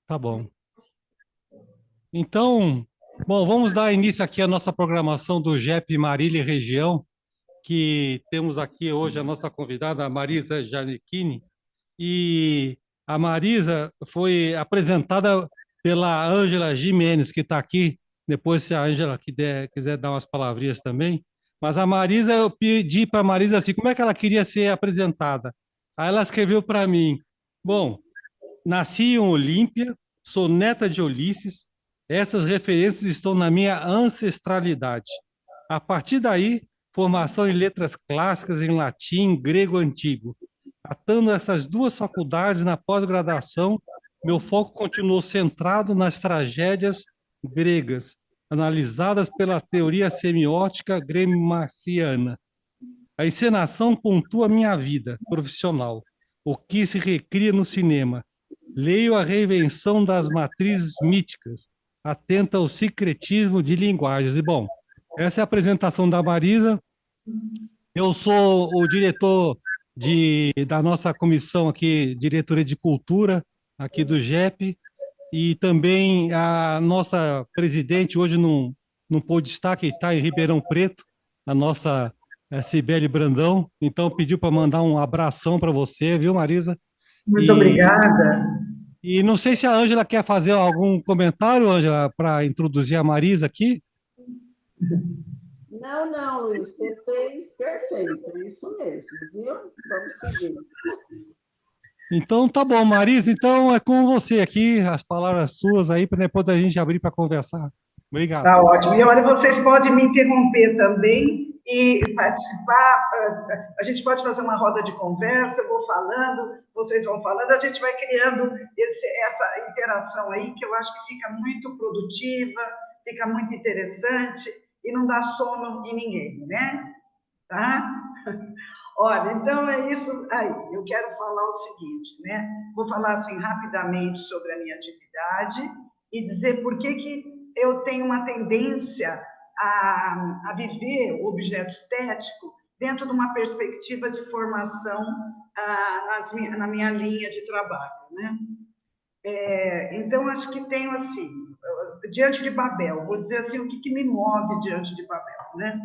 Tá bom. Então, bom, vamos dar início aqui à nossa programação do GEP Marília e Região, que temos aqui hoje a nossa convidada, a Marisa Giannichini. E a Marisa foi apresentada pela Ângela Jimenez, que está aqui. Depois, se a Ângela quiser dar umas palavrinhas também. Mas a Marisa, eu pedi para a Marisa assim, como é que ela queria ser apresentada? Aí ela escreveu para mim: bom, nasci em Olímpia, sou neta de Ulisses, essas referências estão na minha ancestralidade. A partir daí, formação em letras clássicas em latim, grego antigo. Atando essas duas faculdades na pós-graduação, meu foco continuou centrado nas tragédias gregas, analisadas pela teoria semiótica grego-marciana. A encenação pontua minha vida profissional, o que se recria no cinema. Leio a reinvenção das matrizes míticas, atenta ao secretismo de linguagens. E, bom, essa é a apresentação da Marisa. Eu sou o diretor da nossa comissão aqui, Diretoria de Cultura, aqui do GEP, e também a nossa presidente hoje não pôde estar, que está em Ribeirão Preto, a nossa Cibele Brandão, então pediu para mandar um abração para você, viu, Marisa? Muito E, obrigada. e não sei se a Ângela quer fazer algum comentário, Ângela, para introduzir a Marisa aqui. Não, não, Luiz, você fez perfeito, é isso mesmo, viu? Vamos seguir. Então tá bom, Marisa, então é com você aqui, as palavras suas aí, para depois a gente abrir para conversar. Obrigado. Tá ótimo. E olha, vocês podem me interromper também e participar. A gente pode fazer uma roda de conversa, eu vou falando, vocês vão falando, a gente vai criando essa interação aí, que eu acho que fica muito produtiva, fica muito interessante e não dá sono em ninguém, né? Tá? Olha, então é isso aí. Eu quero falar o seguinte, né? Vou falar assim rapidamente sobre a minha atividade e dizer por que eu tenho uma tendência a viver o objeto estético dentro de uma perspectiva de formação na minha linha de trabalho, né? Então, acho que tenho assim, diante de Babel, vou dizer assim, o que me move diante de Babel, né?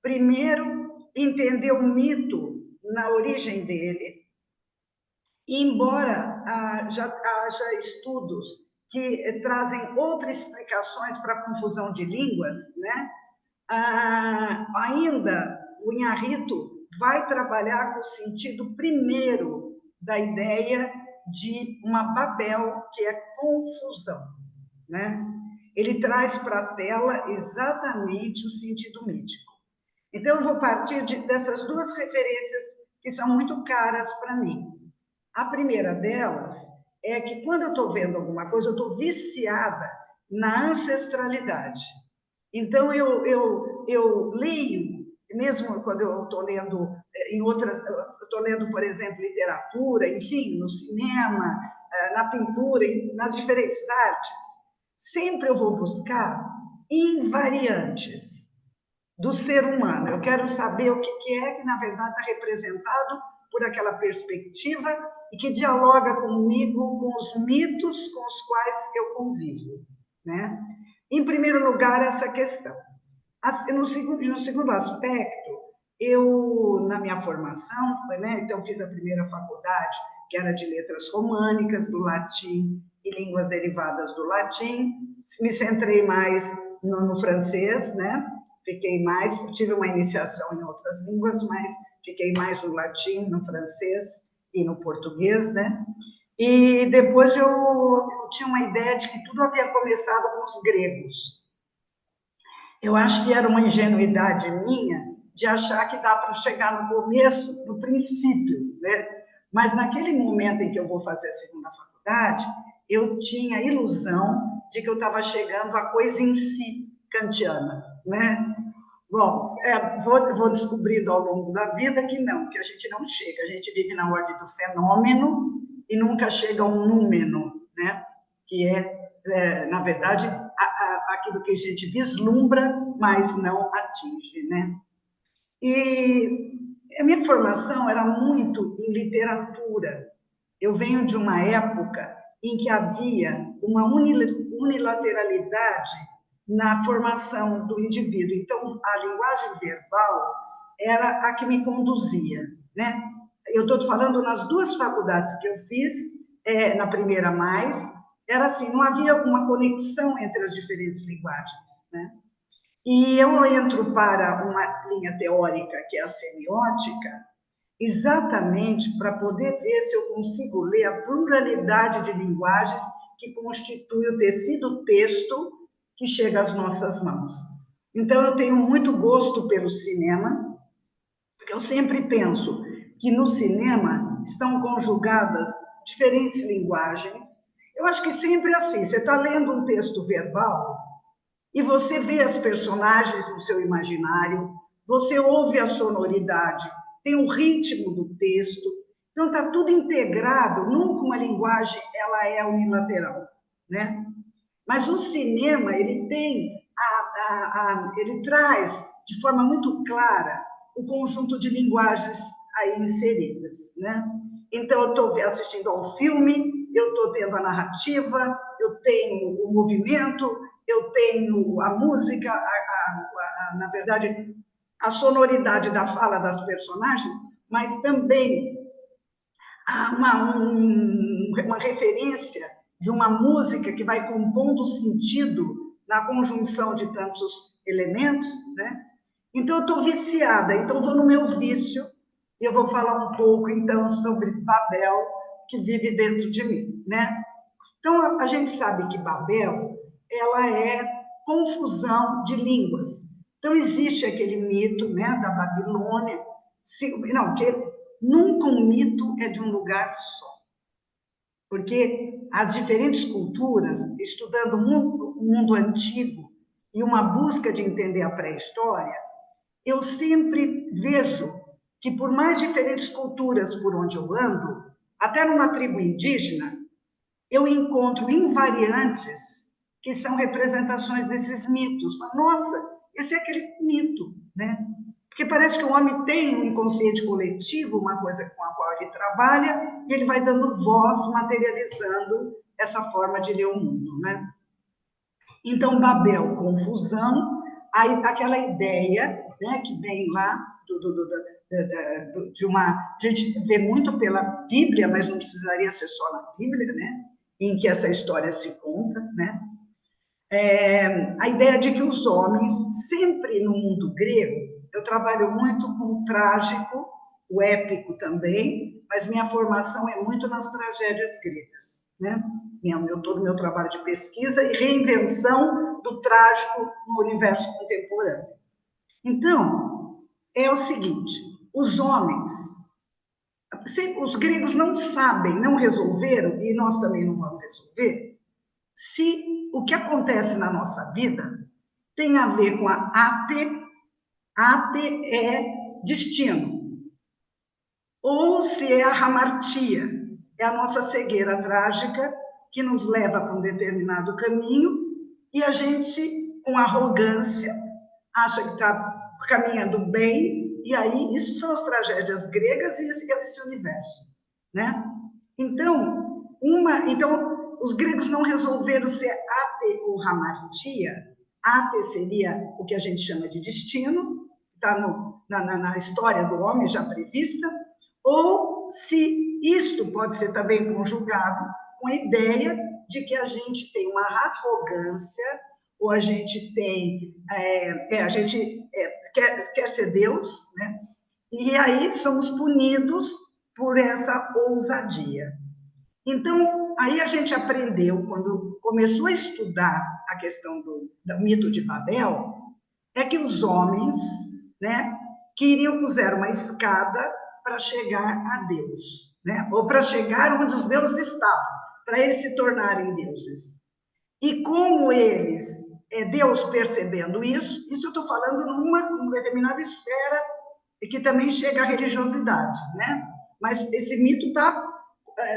Primeiro, entender o mito na origem dele, e embora já haja estudos que trazem outras explicações para a confusão de línguas, né? Ainda o Inharrito vai trabalhar com o sentido primeiro da ideia de uma Babel, que é confusão, né? Ele traz para a tela exatamente o sentido mítico. Então, eu vou partir dessas duas referências que são muito caras para mim. A primeira delas é que, quando eu estou vendo alguma coisa, eu estou viciada na ancestralidade. Então, eu leio, mesmo quando eu estou lendo em outras, estou lendo, por exemplo, literatura, enfim, no cinema, na pintura, nas diferentes artes, sempre eu vou buscar invariantes do ser humano. Eu quero saber o que é que, na verdade, está representado por aquela perspectiva e que dialoga comigo, com os mitos com os quais eu convivo, né? Em primeiro lugar, essa questão. No segundo aspecto, eu, na minha formação, né, então fiz a primeira faculdade, que era de letras românicas, do latim e línguas derivadas do latim, me centrei mais no francês, né? Fiquei mais, tive uma iniciação em outras línguas, mas fiquei mais no latim, no francês e no português, né? E depois eu tinha uma ideia de que tudo havia começado com os gregos. Eu acho que era uma ingenuidade minha de achar que dá para chegar no começo, no princípio, né? Mas naquele momento em que eu vou fazer a segunda faculdade, eu tinha a ilusão de que eu estava chegando à coisa em si kantiana, né? Bom, vou descobrindo ao longo da vida que não, que a gente não chega, a gente vive na ordem do fenômeno e nunca chega a um númeno, né? Que na verdade, aquilo que a gente vislumbra, mas não atinge, né? E a minha formação era muito em literatura. Eu venho de uma época em que havia uma unilateralidade na formação do indivíduo. Então, a linguagem verbal era a que me conduzia, né? Eu estou te falando nas duas faculdades que eu fiz, na primeira mais, era assim, não havia uma conexão entre as diferentes linguagens, né? E eu entro para uma linha teórica, que é a semiótica, exatamente para poder ver se eu consigo ler a pluralidade de linguagens que constitui o tecido texto que chega às nossas mãos. Então, eu tenho muito gosto pelo cinema, porque eu sempre penso que no cinema estão conjugadas diferentes linguagens. Eu acho que sempre é assim, você está lendo um texto verbal e você vê as personagens no seu imaginário, você ouve a sonoridade, tem o ritmo do texto, então está tudo integrado, nunca uma linguagem ela é unilateral, né? Mas o cinema, ele tem, ele traz de forma muito clara o conjunto de linguagens aí inseridas, né? Então, eu estou assistindo ao filme, eu estou tendo a narrativa, eu tenho o movimento, eu tenho a música, na verdade, a sonoridade da fala das personagens, mas também uma referência de uma música que vai compondo o sentido na conjunção de tantos elementos, né? Então, eu estou viciada, então vou no meu vício e eu vou falar um pouco, então, sobre Babel, que vive dentro de mim, né? Então, a gente sabe que Babel, ela é confusão de línguas. Então, existe aquele mito, né, da Babilônia, não, que nunca um mito é de um lugar só. Porque as diferentes culturas, estudando o mundo antigo e uma busca de entender a pré-história, eu sempre vejo que, por mais diferentes culturas por onde eu ando, até numa tribo indígena, eu encontro invariantes que são representações desses mitos. Nossa, esse é aquele mito, né? Porque parece que o homem tem um inconsciente coletivo, uma coisa com a qual ele trabalha, e ele vai dando voz, materializando essa forma de ler o mundo, né? Então, Babel, confusão, aí aquela ideia, né, que vem lá de uma... A gente vê muito pela Bíblia, mas não precisaria ser só na Bíblia, né? Em que essa história se conta, né? A ideia de que os homens, sempre no mundo grego, eu trabalho muito com o trágico, o épico também, mas minha formação é muito nas tragédias gregas, né? Todo o meu trabalho de pesquisa e reinvenção do trágico no universo contemporâneo. Então, é o seguinte, os homens, os gregos não sabem, não resolveram, e nós também não vamos resolver, se o que acontece na nossa vida tem a ver com a ate é destino, ou se é a hamartia, é a nossa cegueira trágica que nos leva para um determinado caminho e a gente, com arrogância, acha que está caminhando bem, e aí isso são as tragédias gregas e esse universo, né? Então, os gregos não resolveram ser ate ou hamartia. Ate seria o que a gente chama de destino, está na história do homem já prevista, ou se isto pode ser também conjugado com a ideia de que a gente tem uma arrogância, ou a gente tem, quer ser Deus, né? E aí somos punidos por essa ousadia. Então, aí a gente aprendeu, quando começou a estudar a questão do mito de Babel, é que os homens, né, puseram uma escada para chegar a Deus, né, ou para chegar onde os deuses estavam, para eles se tornarem deuses. E como eles, Deus percebendo isso eu estou falando numa determinada esfera que também chega à religiosidade, né? Mas esse mito está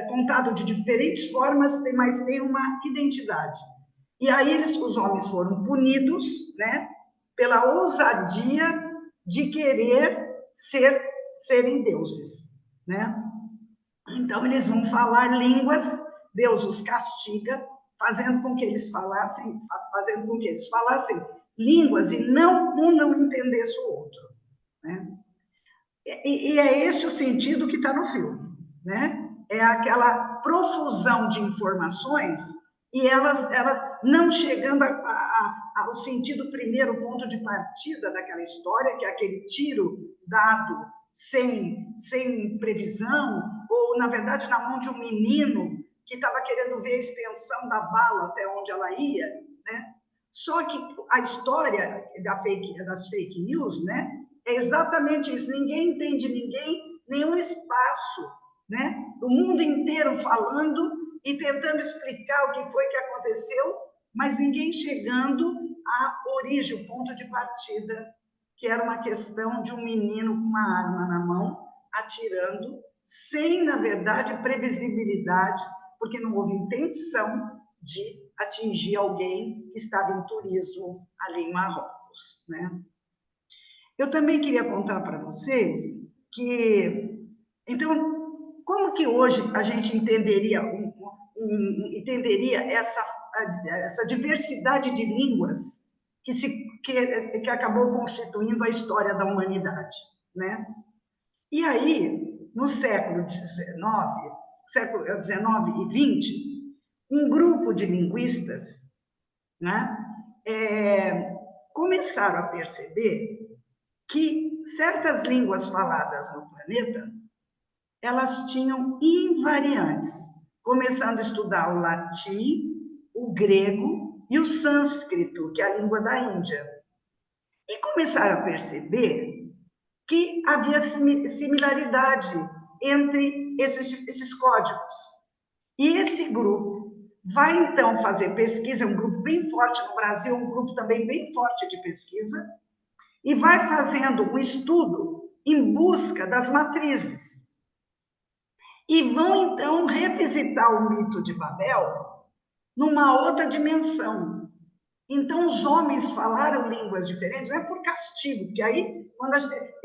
contado de diferentes formas, mas tem uma identidade. E aí os homens foram punidos, né, pela ousadia de querer serem deuses, né? Então eles vão falar línguas Deus os castiga, fazendo com que eles falassem línguas e um não entendesse o outro, né? E é esse o sentido que está no filme, né? É aquela profusão de informações e elas não chegando ao sentido primeiro, ponto de partida daquela história, que é aquele tiro dado sem previsão, ou, na verdade, na mão de um menino que estava querendo ver a extensão da bala até onde ela ia, né? Só que a história das fake news, né, é exatamente isso. Ninguém entende ninguém, nenhum espaço, né? O mundo inteiro falando e tentando explicar o que foi que aconteceu, mas ninguém chegando à origem, o ponto de partida, que era uma questão de um menino com uma arma na mão, atirando, sem, na verdade, previsibilidade, porque não houve intenção de atingir alguém que estava em turismo ali em Marrocos, né? Eu também queria contar para vocês que, então, como que hoje a gente entenderia essa diversidade de línguas que acabou constituindo a história da humanidade, né? E aí, no século XIX e XX, um grupo de linguistas, né, começaram a perceber que certas línguas faladas no planeta, elas tinham invariantes, começando a estudar o latim, o grego e o sânscrito, que é a língua da Índia. E começaram a perceber que havia similaridade entre esses códigos. E esse grupo vai, então, fazer pesquisa, é um grupo bem forte no Brasil, um grupo também bem forte de pesquisa, e vai fazendo um estudo em busca das matrizes. E vão, então, revisitar o mito de Babel numa outra dimensão. Então, os homens falaram línguas diferentes, não é por castigo, porque aí, quando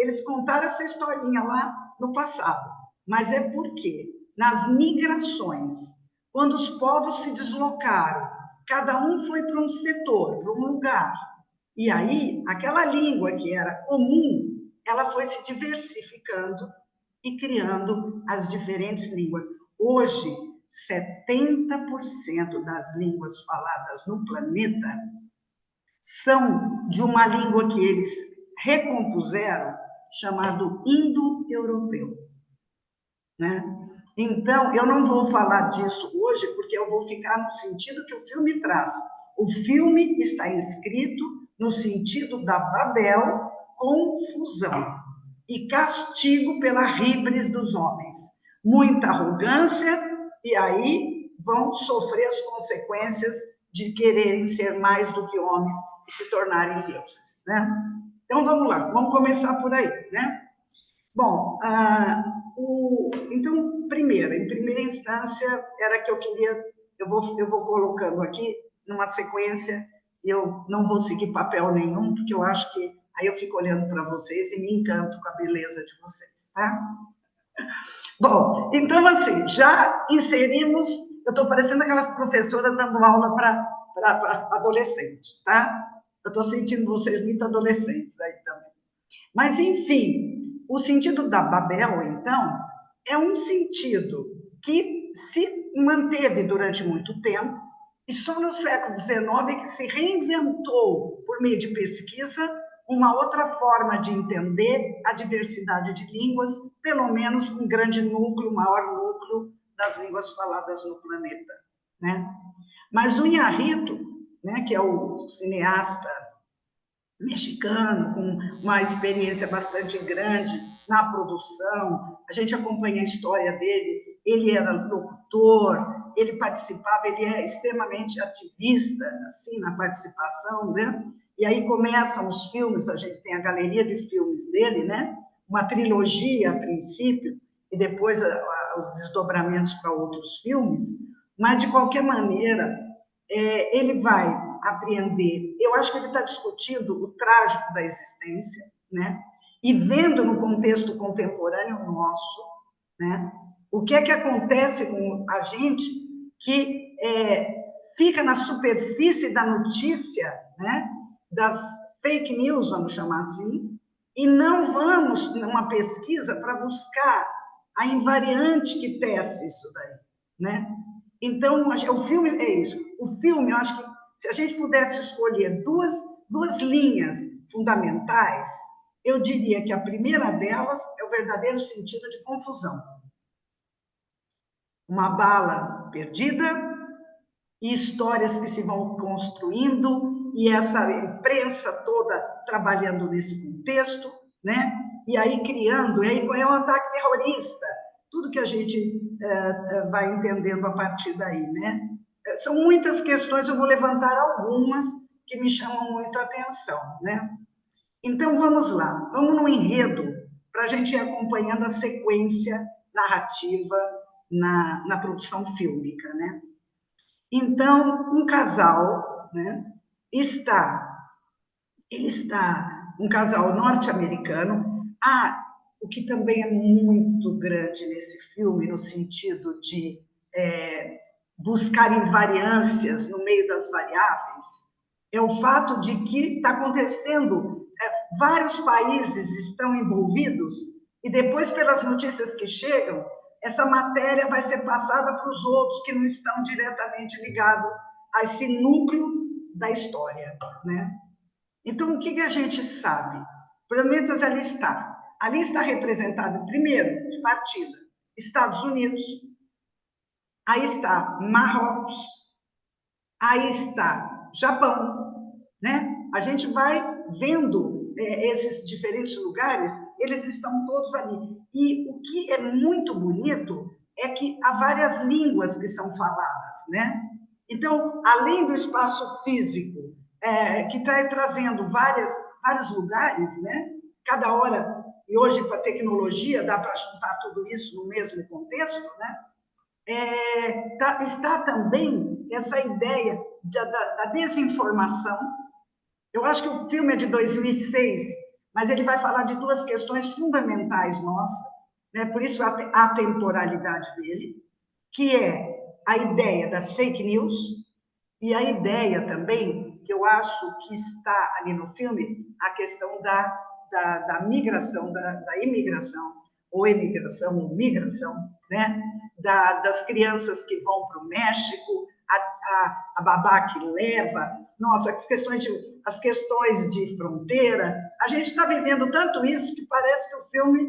eles contaram essa historinha lá no passado, mas é porque, nas migrações, quando os povos se deslocaram, cada um foi para um setor, para um lugar, e aí, aquela língua que era comum, ela foi se diversificando e criando as diferentes línguas. Hoje, 70% das línguas faladas no planeta são de uma língua que eles recompuseram, chamado indo-europeu, né? Então, eu não vou falar disso hoje, porque eu vou ficar no sentido que o filme traz. O filme está inscrito no sentido da Babel, confusão e castigo pela híbris dos homens. Muita arrogância, e aí vão sofrer as consequências de quererem ser mais do que homens e se tornarem deuses, né? Então, vamos lá, vamos começar por aí, né? Bom, então, em primeira instância, era que eu queria, eu vou colocando aqui numa sequência, eu não vou seguir papel nenhum, porque eu acho que aí eu fico olhando para vocês e me encanto com a beleza de vocês, tá? Bom, então, assim, já inserimos, eu estou parecendo aquelas professoras dando aula para adolescente, tá? Eu estou sentindo vocês muito adolescentes aí também. Mas, enfim, o sentido da Babel, então, é um sentido que se manteve durante muito tempo e só no século XIX é que se reinventou, por meio de pesquisa, uma outra forma de entender a diversidade de línguas, pelo menos um grande núcleo, maior núcleo das línguas faladas no planeta, né? Mas o Iñárritu, né, que é o cineasta mexicano, com uma experiência bastante grande na produção, a gente acompanha a história dele, ele era locutor, ele participava, ele é extremamente ativista, assim, na participação, né? E aí começam os filmes, a gente tem a galeria de filmes dele, né? Uma trilogia, a princípio, e depois os desdobramentos para outros filmes, mas, de qualquer maneira, ele vai apreender. Eu acho que ele está discutindo o trágico da existência, né? E vendo no contexto contemporâneo nosso, né? O que é que acontece com a gente que fica na superfície da notícia, né, das fake news, vamos chamar assim, e não vamos numa pesquisa para buscar a invariante que tece isso daí, né? Então, o filme é isso. O filme, eu acho que se a gente pudesse escolher duas linhas fundamentais, eu diria que a primeira delas é o verdadeiro sentido de confusão. Uma bala perdida e histórias que se vão construindo e essa imprensa toda trabalhando nesse contexto, né? E aí criando, e aí é um ataque terrorista, tudo que a gente vai entendendo a partir daí, né? São muitas questões, eu vou levantar algumas que me chamam muito a atenção, né? Então, vamos lá, vamos no enredo, para a gente ir acompanhando a sequência narrativa na produção fílmica, né? Então, um casal, né, um casal norte-americano. O que também é muito grande nesse filme, no sentido de buscar invariâncias no meio das variáveis, é o fato de que está acontecendo, vários países estão envolvidos, e depois, pelas notícias que chegam, essa matéria vai ser passada para os outros que não estão diretamente ligados a esse núcleo da história, né? Então, o que a gente sabe? Pelo menos ali está. Ali está representado, primeiro, de partida, Estados Unidos, aí está Marrocos, aí está Japão, né? A gente vai vendo esses diferentes lugares, eles estão todos ali. E o que é muito bonito é que há várias línguas que são faladas, né? Então, além do espaço físico, que está trazendo vários lugares, né? Cada hora, e hoje com a tecnologia dá para juntar tudo isso no mesmo contexto, né? Está também essa ideia da desinformação. Eu acho que o filme é de 2006, mas ele vai falar de duas questões fundamentais nossas, né? Por isso a temporalidade dele, que é a ideia das fake news e a ideia também, que eu acho que está ali no filme, a questão da migração, da imigração, ou emigração, ou migração, né? Das crianças que vão para o México, a babá que leva, nossa, as questões de fronteira. A gente está vivendo tanto isso que parece que o filme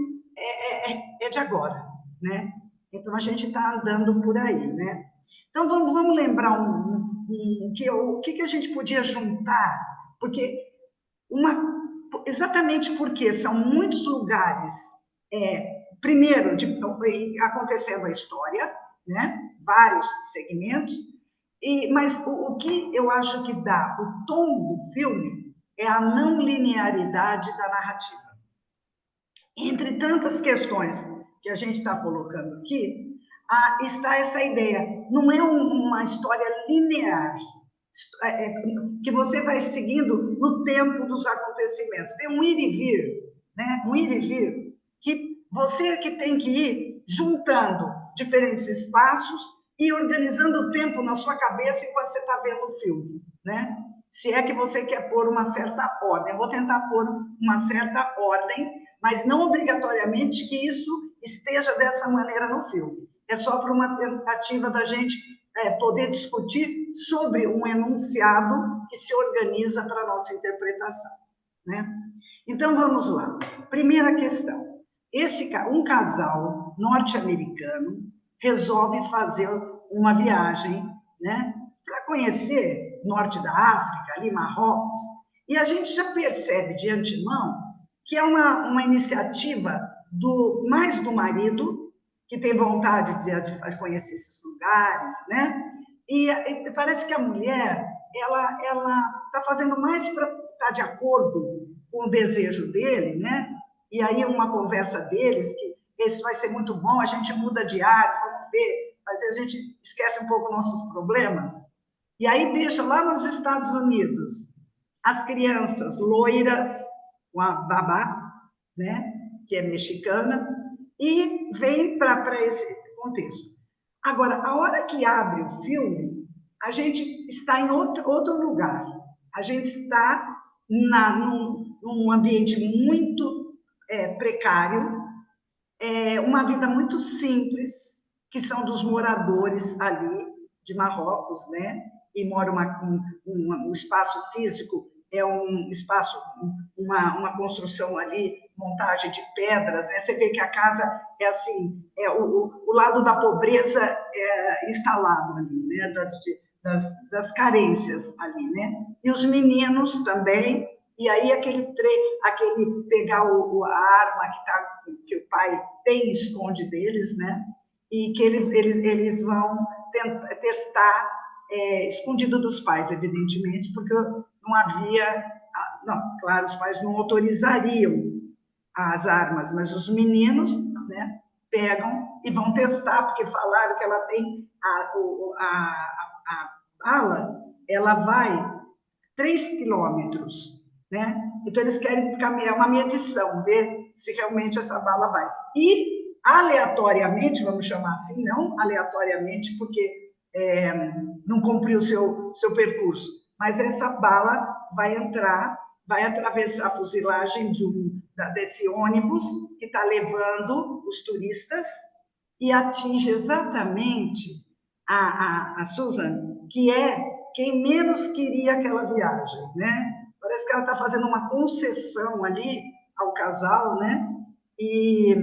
é de agora, né? Então, a gente está andando por aí, né? Então, vamos lembrar o que a gente podia juntar, porque exatamente porque são muitos lugares, primeiro, acontecendo a história, né? Vários segmentos, mas o que eu acho que dá o tom do filme é a não linearidade da narrativa. Entre tantas questões que a gente está colocando aqui, está essa ideia, não é uma história linear, que você vai seguindo no tempo dos acontecimentos. Tem um ir e vir, né? Um ir e vir, que você que tem que ir juntando diferentes espaços e organizando o tempo na sua cabeça enquanto você está vendo o filme, né? Se é que você quer pôr uma certa ordem. Eu vou tentar pôr uma certa ordem, mas não obrigatoriamente que isso esteja dessa maneira no filme. É só por uma tentativa da gente poder discutir sobre um enunciado que se organiza para a nossa interpretação, né? Então, vamos lá. Primeira questão. Um casal norte-americano resolve fazer uma viagem, né, para conhecer norte da África, ali Marrocos, e a gente já percebe de antemão que é uma iniciativa mais do marido, que tem vontade de conhecer esses lugares, né? E parece que a mulher, ela está fazendo mais para estar de acordo com o desejo dele, né? E aí uma conversa deles, que isso vai ser muito bom, a gente muda de área, vamos ver, mas a gente esquece um pouco nossos problemas. E aí deixa lá nos Estados Unidos as crianças loiras, com a babá, né, que é mexicana, e vem para esse contexto. Agora, a hora que abre o filme, a gente está em outro lugar. A gente está num ambiente muito precário, uma vida muito simples, que são dos moradores ali de Marrocos, né? E mora um espaço físico, é um espaço, uma construção ali, montagem de pedras, né? Você vê que a casa é assim, o lado da pobreza instalado ali, né? Das carências ali, né? E os meninos também, e aí aquele pegar a arma que o pai tem, esconde deles, né? E que eles vão testar escondido dos pais, evidentemente, porque não havia... Não, claro, os pais não autorizariam as armas, mas os meninos, né, pegam e vão testar, porque falaram que ela tem a bala, ela vai 3 quilômetros, né? Então, eles querem caminhar uma medição, ver se realmente essa bala vai. E, aleatoriamente, vamos chamar assim, não aleatoriamente, porque não cumpriu o seu percurso, mas essa bala vai entrar, vai atravessar a fuzilagem desse ônibus que está levando os turistas e atinge exatamente a Susan, que é quem menos queria aquela viagem, né? Parece que ela está fazendo uma concessão ali ao casal, né? E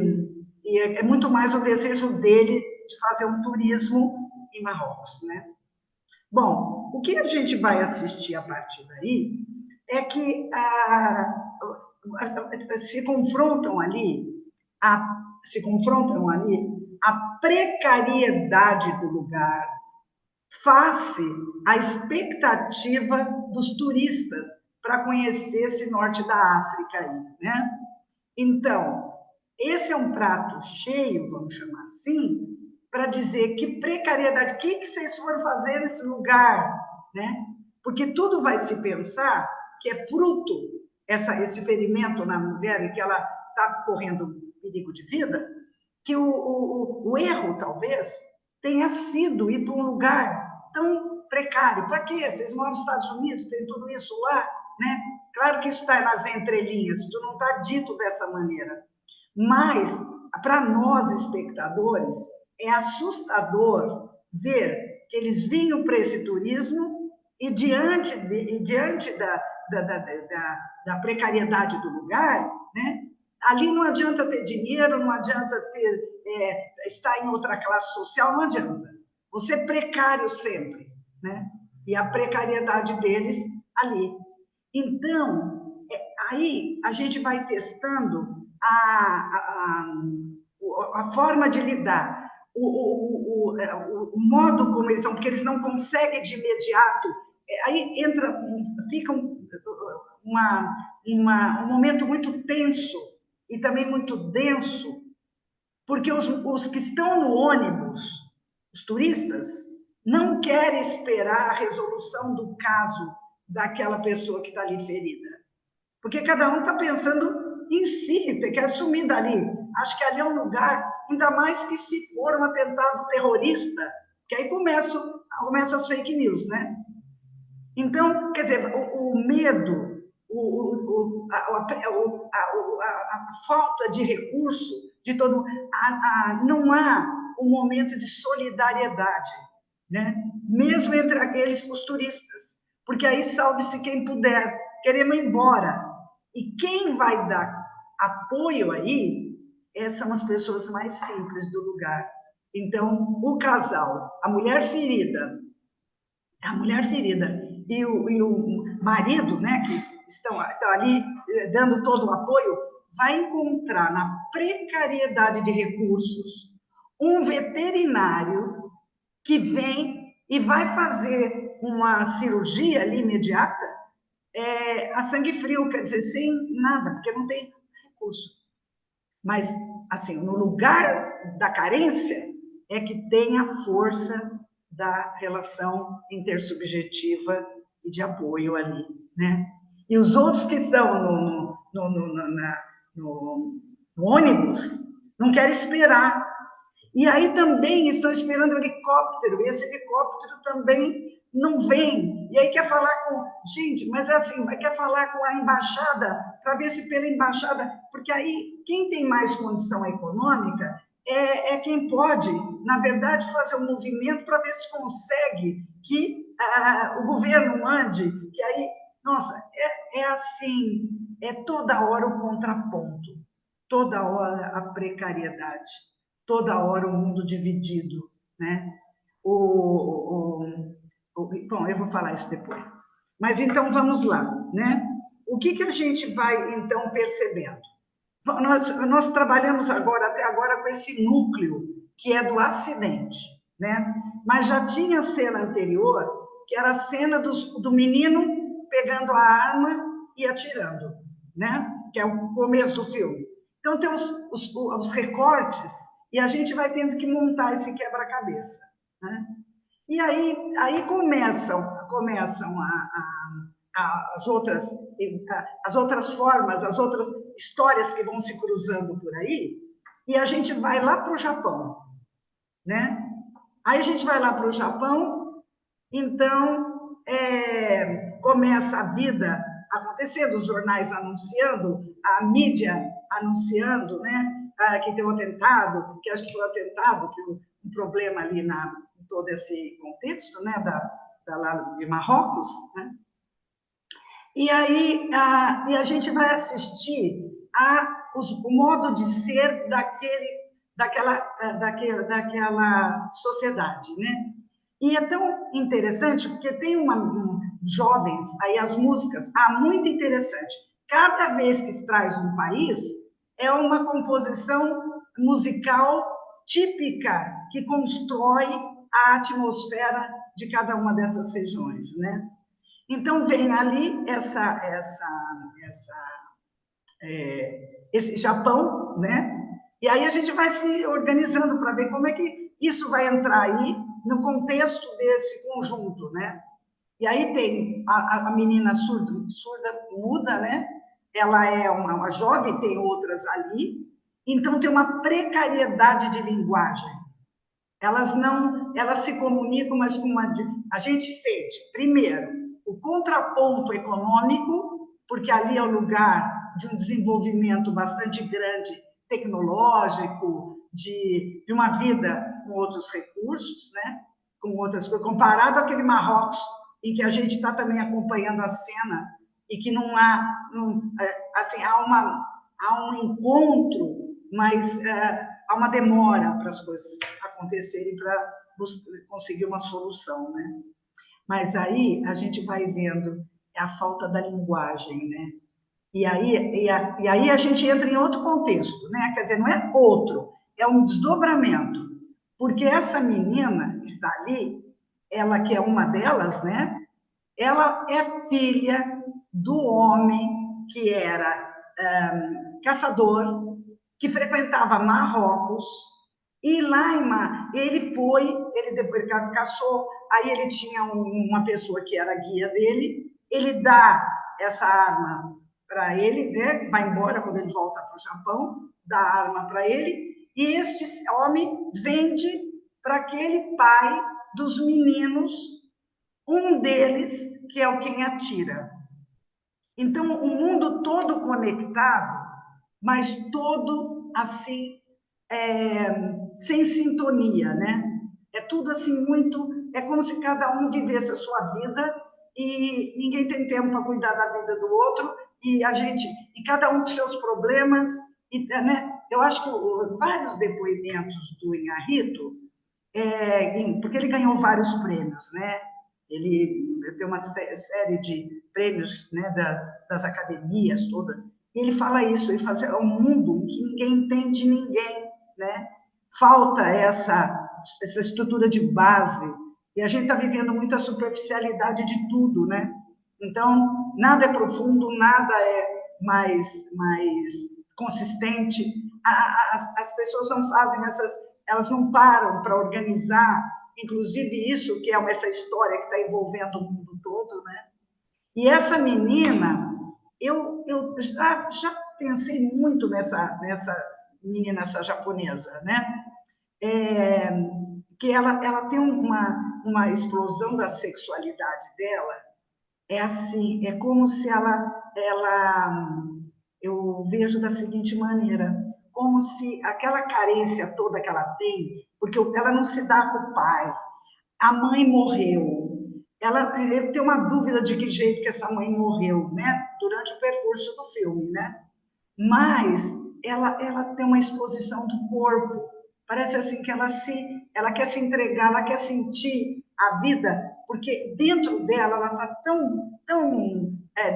é muito mais o desejo dele de fazer um turismo em Marrocos, né? Bom, o que a gente vai assistir a partir daí é que se confrontam ali a precariedade do lugar face à expectativa dos turistas para conhecer esse norte da África aí, né? Então, esse é um prato cheio, vamos chamar assim, para dizer que precariedade, o que vocês foram fazer nesse lugar, né? Porque tudo vai se pensar que é fruto esse ferimento na mulher e que ela está correndo perigo de vida, que o erro, talvez, tenha sido ir para um lugar tão precário. Para quê? Vocês moram nos Estados Unidos, tem tudo isso lá, né? Claro que isso está nas entrelinhas, isso não está dito dessa maneira. Mas, para nós, espectadores, é assustador ver que eles vinham para esse turismo e diante da precariedade do lugar, né? Ali não adianta ter dinheiro, não adianta estar em outra classe social, não adianta. Você é precário sempre, né? E a precariedade deles ali. Então, aí a gente vai testando a forma de lidar, o modo como eles são, porque eles não conseguem de imediato. Aí fica um momento muito tenso e também muito denso, porque os que estão no ônibus, os turistas, não querem esperar a resolução do caso daquela pessoa que está ali ferida. Porque cada um está pensando em si, quer sumir dali. Acho que ali é um lugar, ainda mais que se for um atentado terrorista, que aí começam as fake news, né? Então, quer dizer, o medo, a falta de recurso de todo... não há um momento de solidariedade, né? Mesmo entre aqueles, os turistas. Porque aí salve-se quem puder, queremos ir embora. E quem vai dar apoio aí são as pessoas mais simples do lugar. Então, o casal, a mulher ferida e o marido, né, que estão ali dando todo o apoio, vai encontrar na precariedade de recursos um veterinário que vem e vai fazer uma cirurgia ali imediata a sangue frio, quer dizer, sem nada, porque não tem recurso. Mas, assim, no lugar da carência é que tem a força da relação intersubjetiva e de apoio ali, né? E os outros que estão no ônibus não querem esperar. E aí também estão esperando o helicóptero, e esse helicóptero também não vem. E aí quer falar com... Gente, mas assim, quer falar com a embaixada, para ver se pela embaixada... Porque aí, quem tem mais condição econômica é quem pode, na verdade, fazer um movimento para ver se consegue que o governo ande, que aí... Nossa, é assim, é toda hora o contraponto, toda hora a precariedade, toda hora o mundo dividido, né? Bom, eu vou falar isso depois. Mas então vamos lá, né? O que a gente vai então percebendo? Nós trabalhamos até agora com esse núcleo que é do acidente, né? Mas já tinha a cena anterior, que era a cena do menino pegando a arma e atirando, né? Que é o começo do filme. Então tem os recortes e a gente vai tendo que montar esse quebra-cabeça, né? E aí começam as outras formas, as outras histórias que vão se cruzando por aí, e a gente vai lá para o Japão, né? Aí a gente vai lá para o Japão, então começa a vida acontecendo, os jornais anunciando, a mídia anunciando, né? Que tem um atentado, que acho que foi um atentado, que um problema ali em todo esse contexto, né? Lá de Marrocos, né? E aí a gente vai assistir o modo de ser daquela sociedade, né? E é tão interessante, porque tem jovens, aí as músicas, muito interessante. Cada vez que se traz um país, é uma composição musical típica que constrói a atmosfera de cada uma dessas regiões, né? Então, vem ali esse Japão, né? E aí a gente vai se organizando para ver como é que isso vai entrar aí no contexto desse conjunto, né? E aí tem a menina surda, muda, né? Ela é uma jovem, tem outras ali, então tem uma precariedade de linguagem. Elas se comunicam, mas a gente sente, primeiro, o contraponto econômico, porque ali é o lugar de um desenvolvimento bastante grande, tecnológico, de uma vida com outros recursos, né? Com outras coisas, comparado àquele Marrocos, em que a gente está também acompanhando a cena, e que não há, assim, há um encontro, mas há uma demora para as coisas acontecerem, para conseguir uma solução, né? Mas aí a gente vai vendo a falta da linguagem, né? E aí a gente entra em outro contexto, né? Quer dizer, não é outro, é um desdobramento. Porque essa menina que está ali, ela que é uma delas, né? Ela é filha do homem que era caçador, que frequentava Marrocos, e lá ele depois caçou, aí ele tinha uma pessoa que era guia dele, ele dá essa arma para ele, né? Vai embora quando ele volta para o Japão, dá a arma para ele, e este homem vende para aquele pai dos meninos, um deles que é o quem atira. Então, o mundo todo conectado, mas todo assim, sem sintonia, né? É tudo assim muito... É como se cada um vivesse a sua vida e ninguém tem tempo para cuidar da vida do outro, e cada um com seus problemas, né? Eu acho que vários depoimentos do Inharrito, porque ele ganhou vários prêmios, né? Ele tem uma série de prêmios, né, das academias todas. E ele fala isso, ele fala assim, é um mundo em que ninguém entende ninguém, né? Falta essa estrutura de base. E a gente está vivendo muita superficialidade de tudo, né? Então, nada é profundo, nada é mais consistente. As pessoas não fazem elas não param para organizar, inclusive isso, que é essa história que está envolvendo o mundo todo, né? E essa menina, eu já pensei muito nessa menina, essa japonesa, né? é, que ela tem uma explosão da sexualidade dela, é assim, é como se eu vejo da seguinte maneira, como se aquela carência toda que ela tem, porque ela não se dá com o pai, a mãe morreu, ela tem uma dúvida de que jeito que essa mãe morreu, né? Durante o percurso do filme, né? Mas ela tem uma exposição do corpo. Parece assim que ela quer se entregar, ela quer sentir a vida, porque dentro dela ela está tão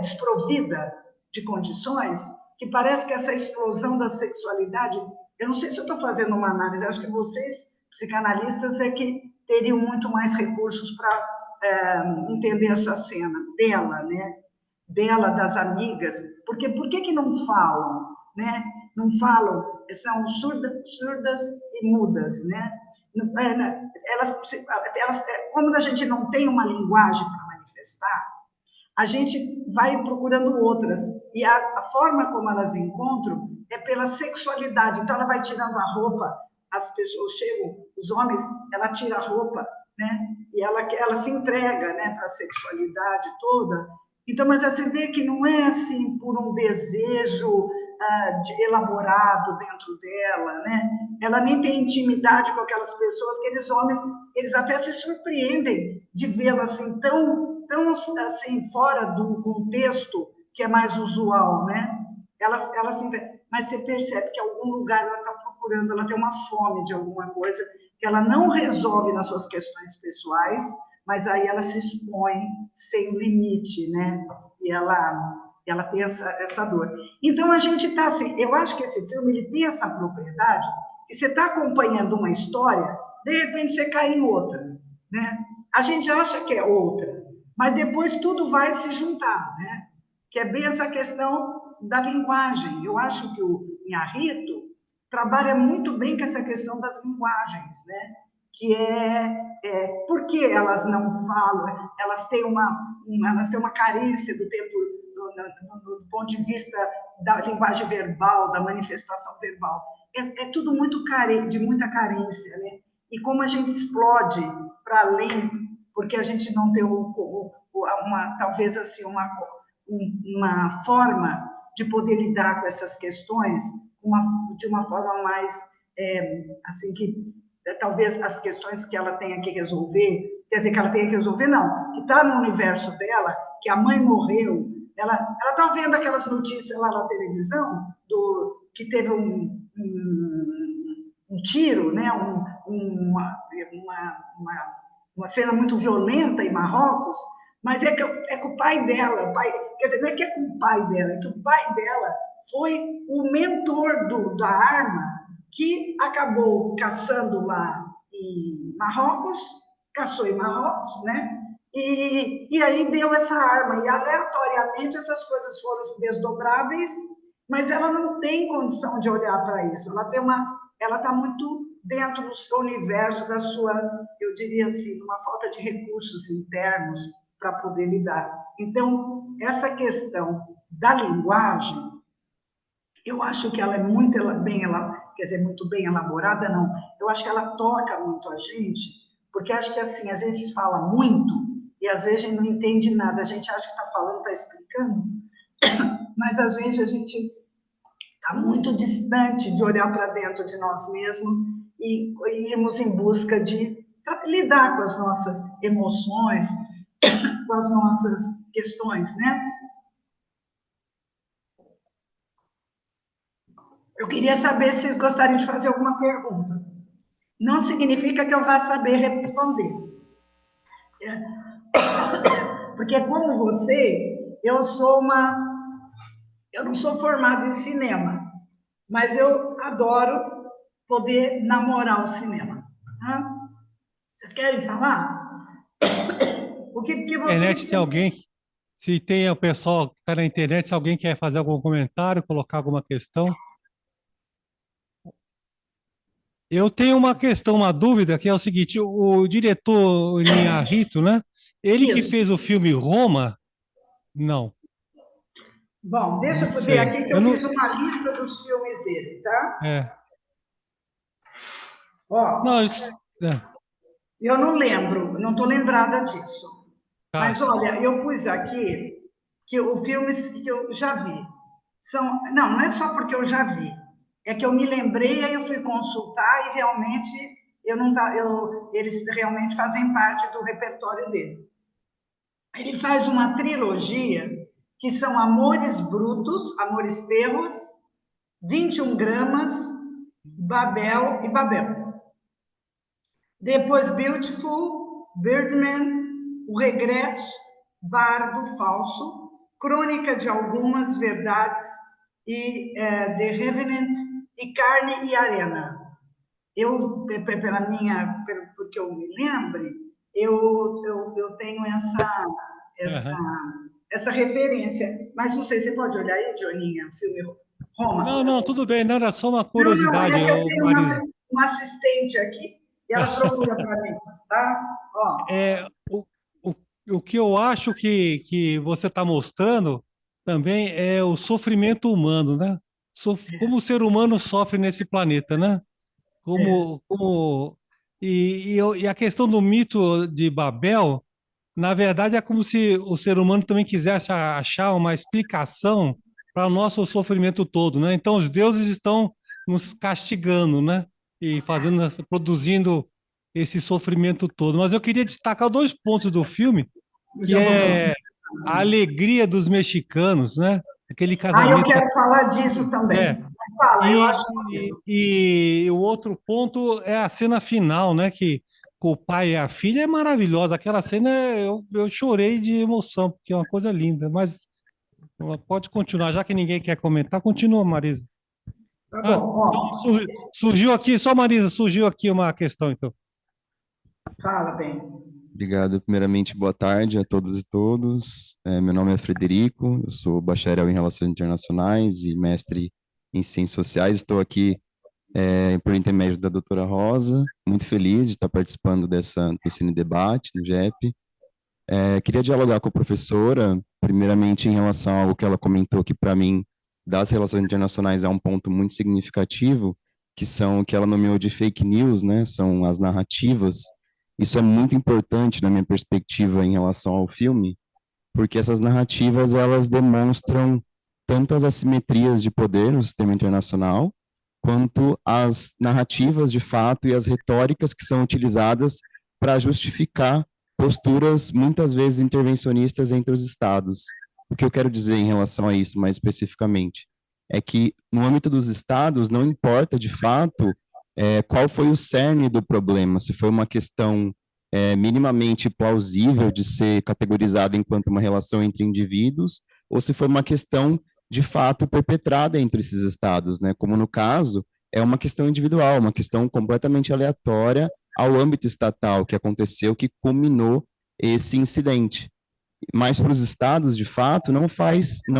desprovida de condições que parece que essa explosão da sexualidade. Eu não sei se eu estou fazendo uma análise, acho que vocês, psicanalistas, é que teriam muito mais recursos para entender essa cena dela, né? Dela, das amigas, porque por que não falam, né? Não falam, são surdas e mudas, né? Como a gente não tem uma linguagem para manifestar, a gente vai procurando outras, e a forma como elas encontram é pela sexualidade, então ela vai tirando a roupa, as pessoas chegam, os homens, ela tira a roupa, né? E ela se entrega, né, para a sexualidade toda. Então, mas você vê que não é assim por um desejo elaborado dentro dela, né? Ela nem tem intimidade com aquelas pessoas, aqueles homens, eles até se surpreendem de vê-la assim tão assim fora do contexto que é mais usual, né? Ela se, mas você percebe que em algum lugar ela está procurando, ela tem uma fome de alguma coisa que ela não resolve nas suas questões pessoais, mas aí ela se expõe sem limite, né? E ela tem essa dor. Então a gente está assim, eu acho que esse filme ele tem essa propriedade que você está acompanhando uma história, de repente você cai em outra, né? A gente acha que é outra, mas depois tudo vai se juntar, né? Que é bem essa questão da linguagem. Eu acho que o Inharrito trabalha muito bem com essa questão das linguagens, né? Que por que elas não falam, elas têm uma carência do tempo, do ponto de vista da linguagem verbal, da manifestação verbal. É tudo muito de muita carência, né? E como a gente explode para além, porque a gente não tem talvez assim uma forma de poder lidar com essas questões de uma forma mais assim que talvez as questões que ela tenha que resolver, quer dizer que ela tenha que resolver não, que está no universo dela, que a mãe morreu, ela está vendo aquelas notícias lá na televisão que teve um tiro, né, uma cena muito violenta em Marrocos, mas é com o pai dela, quer dizer, não é que é com o pai dela, é que o pai dela foi o mentor da arma que acabou caçando lá em Marrocos, caçou em Marrocos, né? E aí deu essa arma, e aleatoriamente essas coisas foram desdobráveis, mas ela não tem condição de olhar para isso, ela está muito dentro do seu universo, da sua, eu diria assim, uma falta de recursos internos para poder lidar. Então, essa questão da linguagem, eu acho que ela é muito bem, quer dizer, muito bem elaborada, não. Eu acho que ela toca muito a gente, porque acho que assim, a gente fala muito e às vezes a gente não entende nada. A gente acha que está falando, está explicando, mas às vezes a gente está muito distante de olhar para dentro de nós mesmos e irmos em busca de lidar com as nossas emoções, com as nossas questões, né? Eu queria saber se vocês gostariam de fazer alguma pergunta. Não significa que eu vá saber responder. Porque, como vocês, eu não sou formada em cinema, mas eu adoro poder namorar o cinema. Vocês querem falar? O que vocês Internet tem têm? alguém, se tem o pessoal que está na internet, se alguém quer fazer algum comentário, colocar alguma questão. Eu tenho uma questão, uma dúvida, que é o seguinte: o diretor Inharrito, né? Ele que Isso. fez o filme Roma, não, Bom, deixa não eu ver sei. aqui que Eu eu não, fiz uma lista dos filmes dele, tá? é, Ó, Não, isso. É, eu não lembro, não estou lembrada disso. Mas tá. olha, eu pus aqui que o filmes que eu já vi são. Não, não é só porque eu já vi. É que eu me lembrei, aí eu fui consultar e realmente eu não tá, eles realmente fazem parte do repertório dele. Ele faz uma trilogia que são Amores Brutos, Amores Perros, 21 Gramas, Babel e Babel. Depois Beautiful, Birdman, O Regresso, Bardo Falso, Crônica de Algumas Verdades e The Revenant e Carne e Arena. Eu, porque eu me lembre, eu tenho essa, Aham. essa referência. Mas não sei, você pode olhar aí, Dioninha, o filme Não, Roma? não, tudo bem, não era só uma Não, não, curiosidade, é que eu ô, tenho Marisa. uma assistente aqui e ela procura para mim, tá? Ó, É, o, o que eu acho que você está mostrando também é o sofrimento humano, né? Como o ser humano sofre nesse planeta, né? é, E a questão do mito de Babel, na verdade, é como se o ser humano também quisesse achar uma explicação para o nosso sofrimento todo, né? Então, os deuses estão nos castigando, né? E produzindo esse sofrimento todo. Mas eu queria destacar dois pontos do filme, que já vou falar. é a alegria dos mexicanos, né? Aquele Ah, eu casamento. quero falar disso também. É, Mas fala, eu acho e, bonito. e o outro ponto é a cena final, né? Que com o pai e a filha é maravilhosa. Aquela cena eu chorei de emoção, porque é uma coisa linda. Mas pode continuar, já que ninguém quer comentar, continua, Marisa. Tá Ah, bom, então ó, surgiu aqui, só Marisa, surgiu aqui uma questão, então. fala bem. Obrigado. Primeiramente, boa tarde a todas e todos. Meu nome é Frederico, eu sou bacharel em Relações Internacionais e mestre em Ciências Sociais. Estou aqui por intermédio da doutora Rosa, muito feliz de estar participando do Cine Debate, no GEP. Queria dialogar com a professora, primeiramente em relação ao que ela comentou, que para mim, das relações internacionais é um ponto muito significativo, que são o que ela nomeou de fake news, né? São as narrativas. Isso é muito importante na minha perspectiva em relação ao filme, porque essas narrativas elas demonstram tanto as assimetrias de poder no sistema internacional, quanto as narrativas de fato e as retóricas que são utilizadas para justificar posturas muitas vezes intervencionistas entre os estados. O que eu quero dizer em relação a isso, mais especificamente, é que no âmbito dos estados não importa de fato qual foi o cerne do problema, se foi uma questão minimamente plausível de ser categorizada enquanto uma relação entre indivíduos, ou se foi uma questão de fato perpetrada entre esses estados, né? Como no caso, é uma questão individual, uma questão completamente aleatória ao âmbito estatal que aconteceu, que culminou esse incidente. Mas para os estados, de fato, não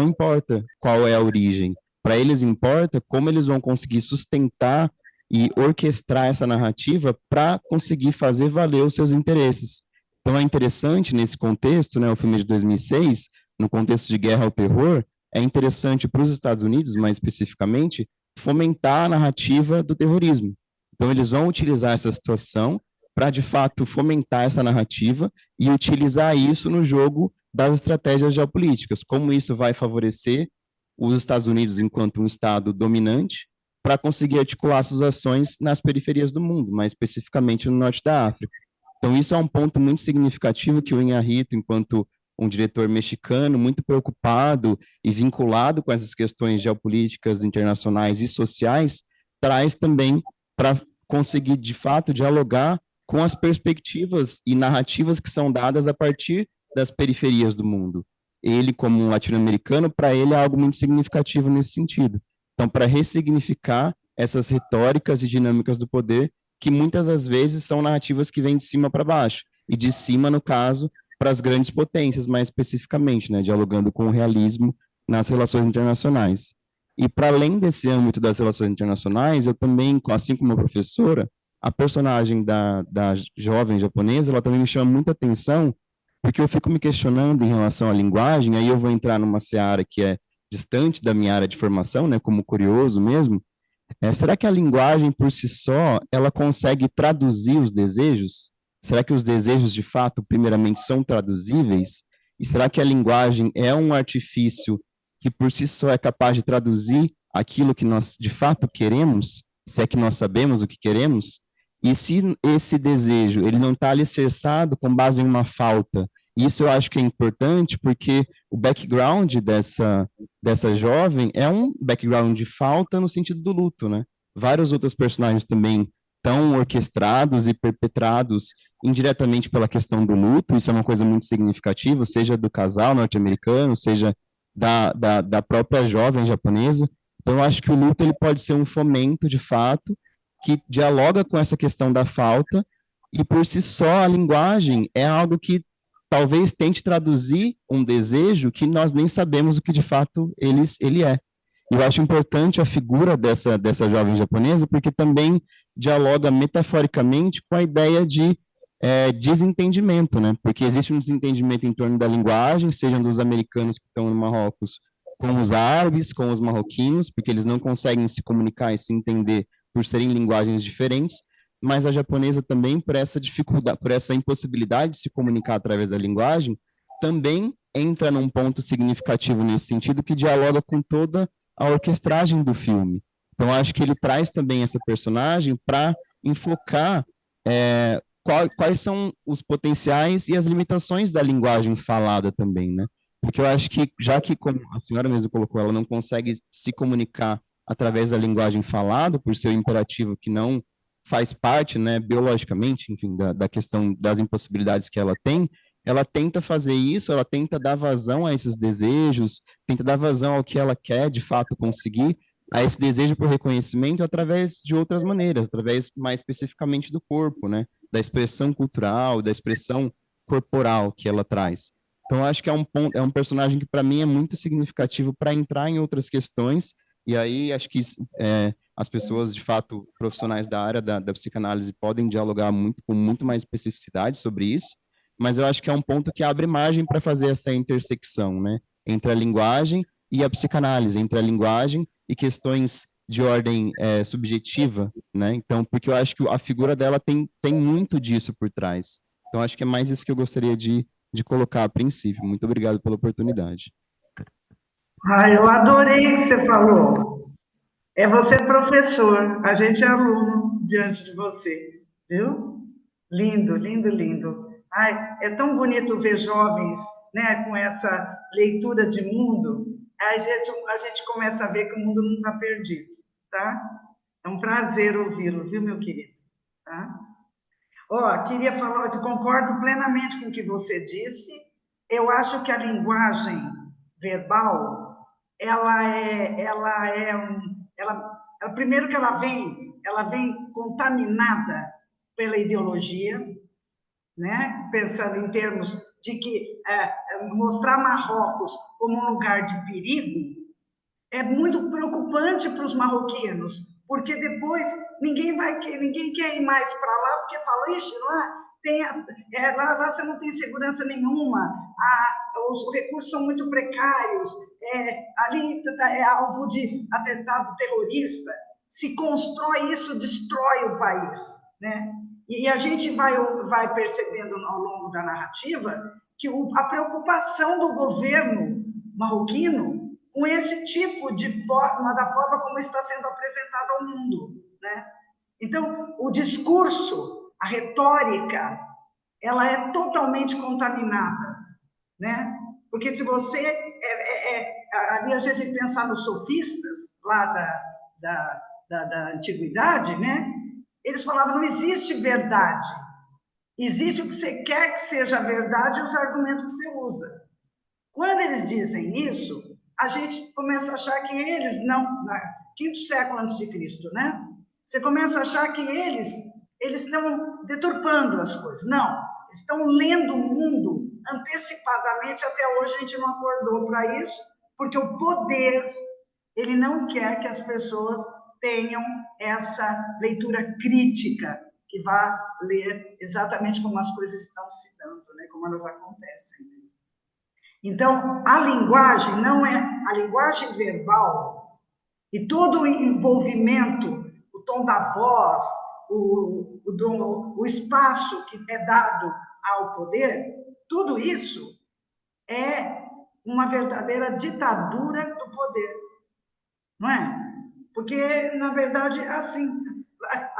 importa qual é a origem. Para eles importa como eles vão conseguir sustentar e orquestrar essa narrativa para conseguir fazer valer os seus interesses. Então é interessante nesse contexto, né, o filme de 2006, no contexto de guerra ao terror, é interessante para os Estados Unidos, mais especificamente, fomentar a narrativa do terrorismo. Então eles vão utilizar essa situação para de fato fomentar essa narrativa e utilizar isso no jogo das estratégias geopolíticas, como isso vai favorecer os Estados Unidos enquanto um estado dominante para conseguir articular suas ações nas periferias do mundo, mais especificamente no norte da África. Então isso é um ponto muito significativo que o Iñárritu, enquanto um diretor mexicano muito preocupado e vinculado com essas questões geopolíticas internacionais e sociais, traz também para conseguir, de fato, dialogar com as perspectivas e narrativas que são dadas a partir das periferias do mundo. Ele, como um latino-americano, para ele é algo muito significativo nesse sentido. Então, para ressignificar essas retóricas e dinâmicas do poder, que muitas das vezes são narrativas que vêm de cima para baixo, e de cima, no caso, para as grandes potências, mais especificamente, né, dialogando com o realismo nas relações internacionais. E para além desse âmbito das relações internacionais, eu também, assim como a professora, a personagem da jovem japonesa, ela também me chama muita atenção, porque eu fico me questionando em relação à linguagem, aí eu vou entrar numa seara que é distante da minha área de formação, né, como curioso mesmo, Será que a linguagem por si só, ela consegue traduzir os desejos? Será que os desejos, de fato, primeiramente, são traduzíveis? E será que a linguagem é um artifício que por si só é capaz de traduzir aquilo que nós, de fato, queremos? Se é que nós sabemos o que queremos? E se esse desejo, ele não está alicerçado com base em uma falta? Isso eu acho que é importante, porque o background dessa jovem é um background de falta no sentido do luto, né? Vários outros personagens também estão orquestrados e perpetrados indiretamente pela questão do luto, isso é uma coisa muito significativa, seja do casal norte-americano, seja da própria jovem japonesa. Então, eu acho que o luto ele pode ser um fomento, de fato, que dialoga com essa questão da falta, e por si só a linguagem é algo que talvez tente traduzir um desejo que nós nem sabemos o que de fato ele é. E eu acho importante a figura dessa jovem japonesa, porque também dialoga metaforicamente com a ideia de desentendimento, né? Porque existe um desentendimento em torno da linguagem, sejam dos americanos que estão no Marrocos com os árabes, com os marroquinos, porque eles não conseguem se comunicar e se entender por serem linguagens diferentes, mas a japonesa também, por essa dificuldade, por essa impossibilidade de se comunicar através da linguagem, também entra num ponto significativo nesse sentido, que dialoga com toda a orquestragem do filme. Então, acho que ele traz também essa personagem para enfocar quais são os potenciais e as limitações da linguagem falada também, né? Porque eu acho que, já que, como a senhora mesmo colocou, ela não consegue se comunicar através da linguagem falada, por ser um imperativo que não faz parte, né, biologicamente, enfim, da questão das impossibilidades que ela tenta fazer isso, ela tenta dar vazão a esses desejos, tenta dar vazão ao que ela quer, de fato, conseguir, a esse desejo por reconhecimento através de outras maneiras, através mais especificamente do corpo, né, da expressão cultural, da expressão corporal que ela traz. Então, acho que é um personagem que, para mim, é muito significativo para entrar em outras questões, e aí acho que as pessoas, de fato, profissionais da área da psicanálise podem dialogar com muito mais especificidade sobre isso, mas eu acho que é um ponto que abre margem para fazer essa intersecção, né, entre a linguagem e a psicanálise, entre a linguagem e questões de ordem subjetiva, né, então, porque eu acho que a figura dela tem muito disso por trás. Então, acho que é mais isso que eu gostaria de colocar a princípio. Muito obrigado pela oportunidade. Eu adorei o que você falou. Você é professor, a gente é aluno diante de você, viu? Lindo, lindo, lindo. É tão bonito ver jovens, né, com essa leitura de mundo. A gente começa a ver que o mundo não está perdido, tá? É um prazer ouvi-lo, viu, meu querido? Tá? Queria falar, eu concordo plenamente com o que você disse. Eu acho que a linguagem verbal, primeiro que ela vem contaminada pela ideologia, né? Pensando em termos de que mostrar Marrocos como um lugar de perigo é muito preocupante para os marroquinos, porque depois ninguém quer ir mais para lá, porque fala, ixi, lá você não tem segurança nenhuma, os recursos são muito precários, ali é alvo de atentado terrorista, se constrói isso, destrói o país, né? E a gente vai percebendo ao longo da narrativa que a preocupação do governo marroquino com esse tipo de forma, da forma como está sendo apresentado ao mundo, né? Então, o discurso, a retórica, ela é totalmente contaminada, né? Porque se você, ali às vezes, pensar nos sofistas lá da antiguidade, né? Eles falavam, não existe verdade, existe o que você quer que seja verdade e os argumentos que você usa. Quando eles dizem isso, a gente começa a achar que eles não, quinto século antes de Cristo, né? Você começa a achar que eles estão deturpando as coisas. Não, eles estão lendo o mundo antecipadamente, até hoje a gente não acordou para isso, porque o poder, ele não quer que as pessoas tenham essa leitura crítica, que vá ler exatamente como as coisas estão se dando, né? Como elas acontecem. Então, a linguagem verbal, E todo o envolvimento, o tom da voz, o espaço que é dado ao poder, tudo isso é uma verdadeira ditadura do poder, não é? Porque, na verdade, assim,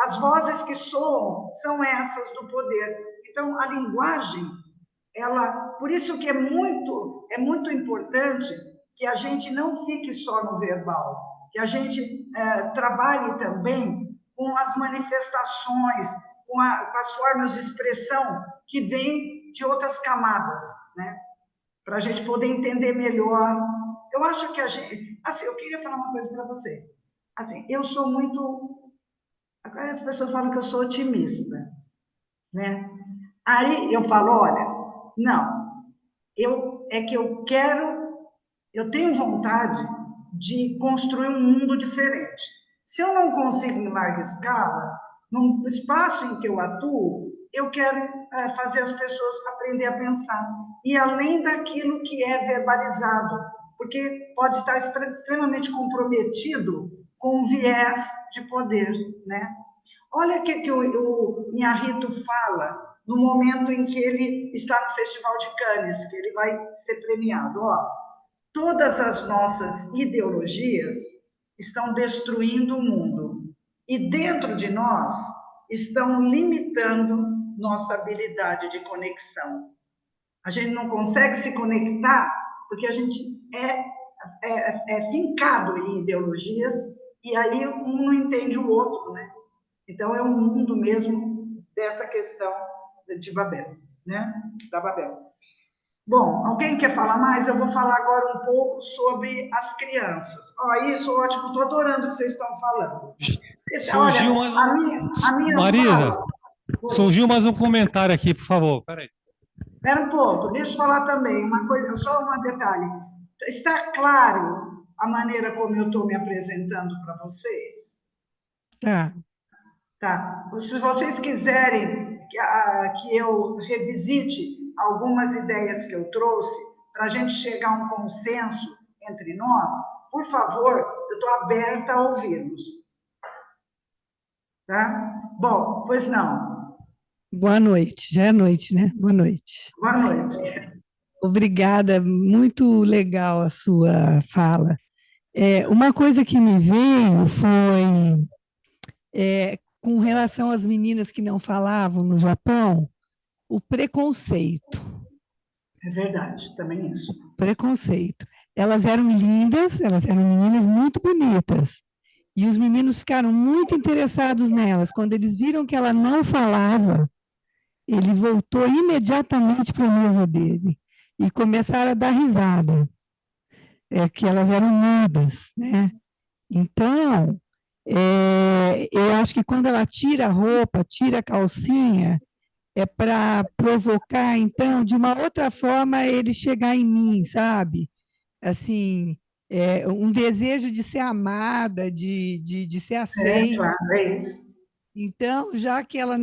as vozes que soam são essas do poder. Então, a linguagem, por isso que é muito importante que a gente não fique só no verbal, que a gente trabalhe também com as manifestações, com as formas de expressão que vêm de outras camadas, né? Para a gente poder entender melhor. Eu acho que a gente... Assim, eu queria falar uma coisa para vocês. Assim, eu sou muito... Agora as pessoas falam que eu sou otimista, né? Aí eu falo, olha, não, eu tenho vontade de construir um mundo diferente. Se eu não consigo em larga escala, no espaço em que eu atuo, eu quero fazer as pessoas aprender a pensar. E além daquilo que é verbalizado, porque pode estar extremamente comprometido com um viés de poder, né? Olha o que o Inharrito fala no momento em que ele está no Festival de Cannes, que ele vai ser premiado. Ó, todas as nossas ideologias estão destruindo o mundo e dentro de nós estão limitando nossa habilidade de conexão. A gente não consegue se conectar porque a gente é fincado em ideologias e aí um não entende o outro, né? Então, é um mundo mesmo dessa questão de Babel, né? Da Babel. Bom, alguém quer falar mais? Eu vou falar agora um pouco sobre as crianças. Ó, isso, ótimo, estou adorando o que vocês estão falando. Surgiu Olha, mais a minha Marisa, fala... surgiu mais um comentário aqui, por favor. Peraí. Espera um pouco, deixa eu falar também uma coisa, só um detalhe. Está claro a maneira como eu estou me apresentando para vocês? Tá. Tá. Se vocês quiserem que eu revisite algumas ideias que eu trouxe para a gente chegar a um consenso entre nós, por favor, eu estou aberta a ouvi-los. Tá? Bom, pois não. Boa noite. Já é noite, né? Boa noite. Boa noite. Obrigada, muito legal a sua fala. Uma coisa que me veio foi com relação às meninas que não falavam no Japão, o preconceito. É verdade, também isso. Preconceito. Elas eram lindas, elas eram meninas muito bonitas. E os meninos ficaram muito interessados nelas. Quando eles viram que ela não falava, ele voltou imediatamente para a mesa dele e começaram a dar risada, que elas eram mudas, né? Então, eu acho que quando ela tira a roupa, tira a calcinha, é para provocar, então, de uma outra forma, ele chegar em mim, sabe? Assim, um desejo de ser amada, de ser aceita. Claro, é isso. Então, já que ela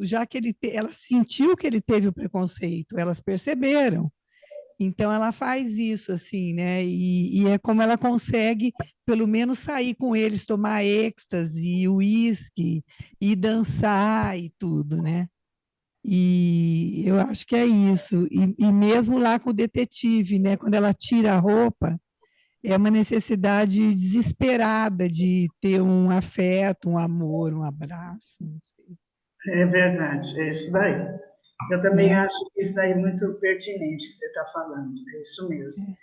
já que ela sentiu que ele teve o preconceito, elas perceberam. Então, ela faz isso, assim, né? E é como ela consegue, pelo menos, sair com eles, tomar êxtase, uísque, e dançar e tudo, né? E eu acho que é isso. E mesmo lá com o detetive, né? Quando ela tira a roupa, é uma necessidade desesperada de ter um afeto, um amor, um abraço. Não sei. É verdade, é isso daí. Eu também acho isso daí muito pertinente que você está falando, é isso mesmo.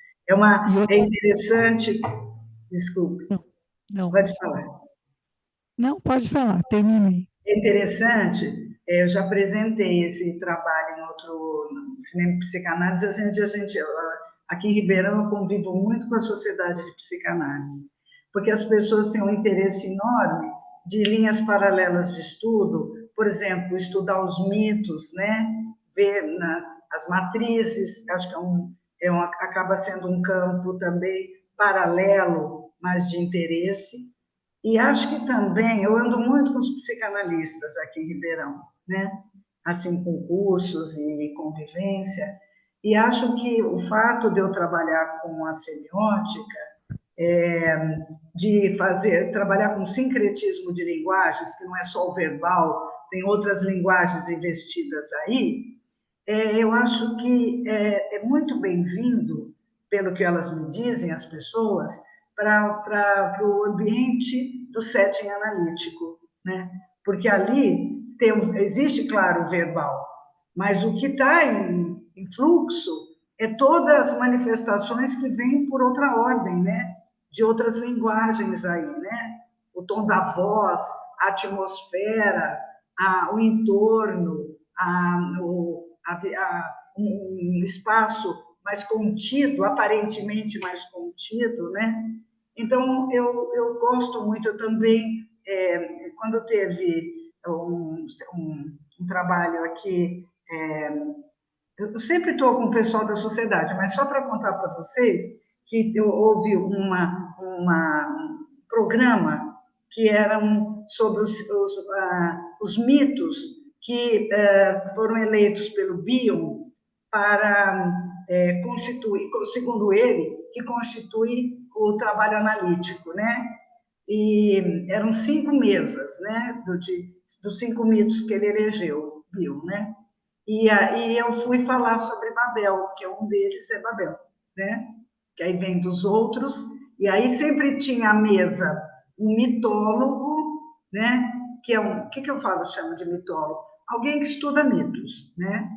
É interessante... Desculpe, Não, pode falar. Não, pode falar, terminei. É interessante, eu já apresentei esse trabalho em outro cinema de psicanálise, aqui em Ribeirão eu convivo muito com a sociedade de psicanálise, porque as pessoas têm um interesse enorme de linhas paralelas de estudo, por exemplo, estudar os mitos, né? Ver as matrizes, acho que acaba sendo um campo também paralelo, mas de interesse. E acho que também, eu ando muito com os psicanalistas aqui em Ribeirão, né? Assim, com cursos e convivência, e acho que o fato de eu trabalhar com a semiótica de trabalhar com sincretismo de linguagens, que não é só o verbal, tem outras linguagens investidas aí, eu acho que é muito bem-vindo, pelo que elas me dizem, as pessoas, para o ambiente do setting analítico, né? Porque ali existe, claro, o verbal, mas o que está em fluxo é todas as manifestações que vêm por outra ordem, né? De outras linguagens aí, né? O tom da voz, a atmosfera, o entorno, um espaço mais contido, aparentemente mais contido, né? Então, eu gosto muito, eu também, quando teve um trabalho aqui, eu sempre estou com o pessoal da sociedade, mas só para contar para vocês que houve um programa que era sobre os mitos que foram eleitos pelo Bion para constituir, segundo ele, que constitui o trabalho analítico, né? E eram 5 mesas, né? Dos 5 mitos que ele elegeu, Bion, né? E aí eu fui falar sobre Babel, que um deles é Babel, né? Que aí vem dos outros, e aí sempre tinha à mesa um mitólogo, né? Que é o que eu chamo de mitólogo? Alguém que estuda mitos, né?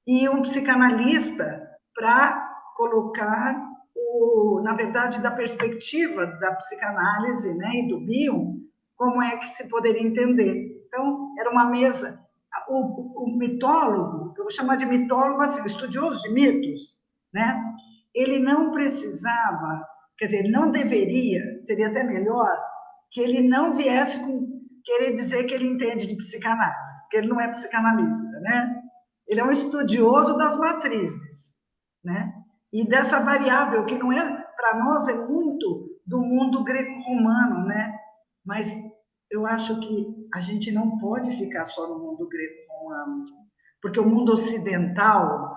E um psicanalista para colocar, na verdade, da perspectiva da psicanálise, né? E do Bion, como é que se poderia entender. Então, era uma mesa. O mitólogo, eu vou chamar de mitólogo assim, o estudioso de mitos, né? Ele não precisava, quer dizer, ele não deveria, seria até melhor, que ele não viesse querer dizer que ele entende de psicanálise, porque ele não é psicanalista, né? Ele é um estudioso das matrizes, né? E dessa variável, que não é, para nós, é muito do mundo greco-romano, né? Mas eu acho que a gente não pode ficar só no mundo greco-romano, porque o mundo ocidental,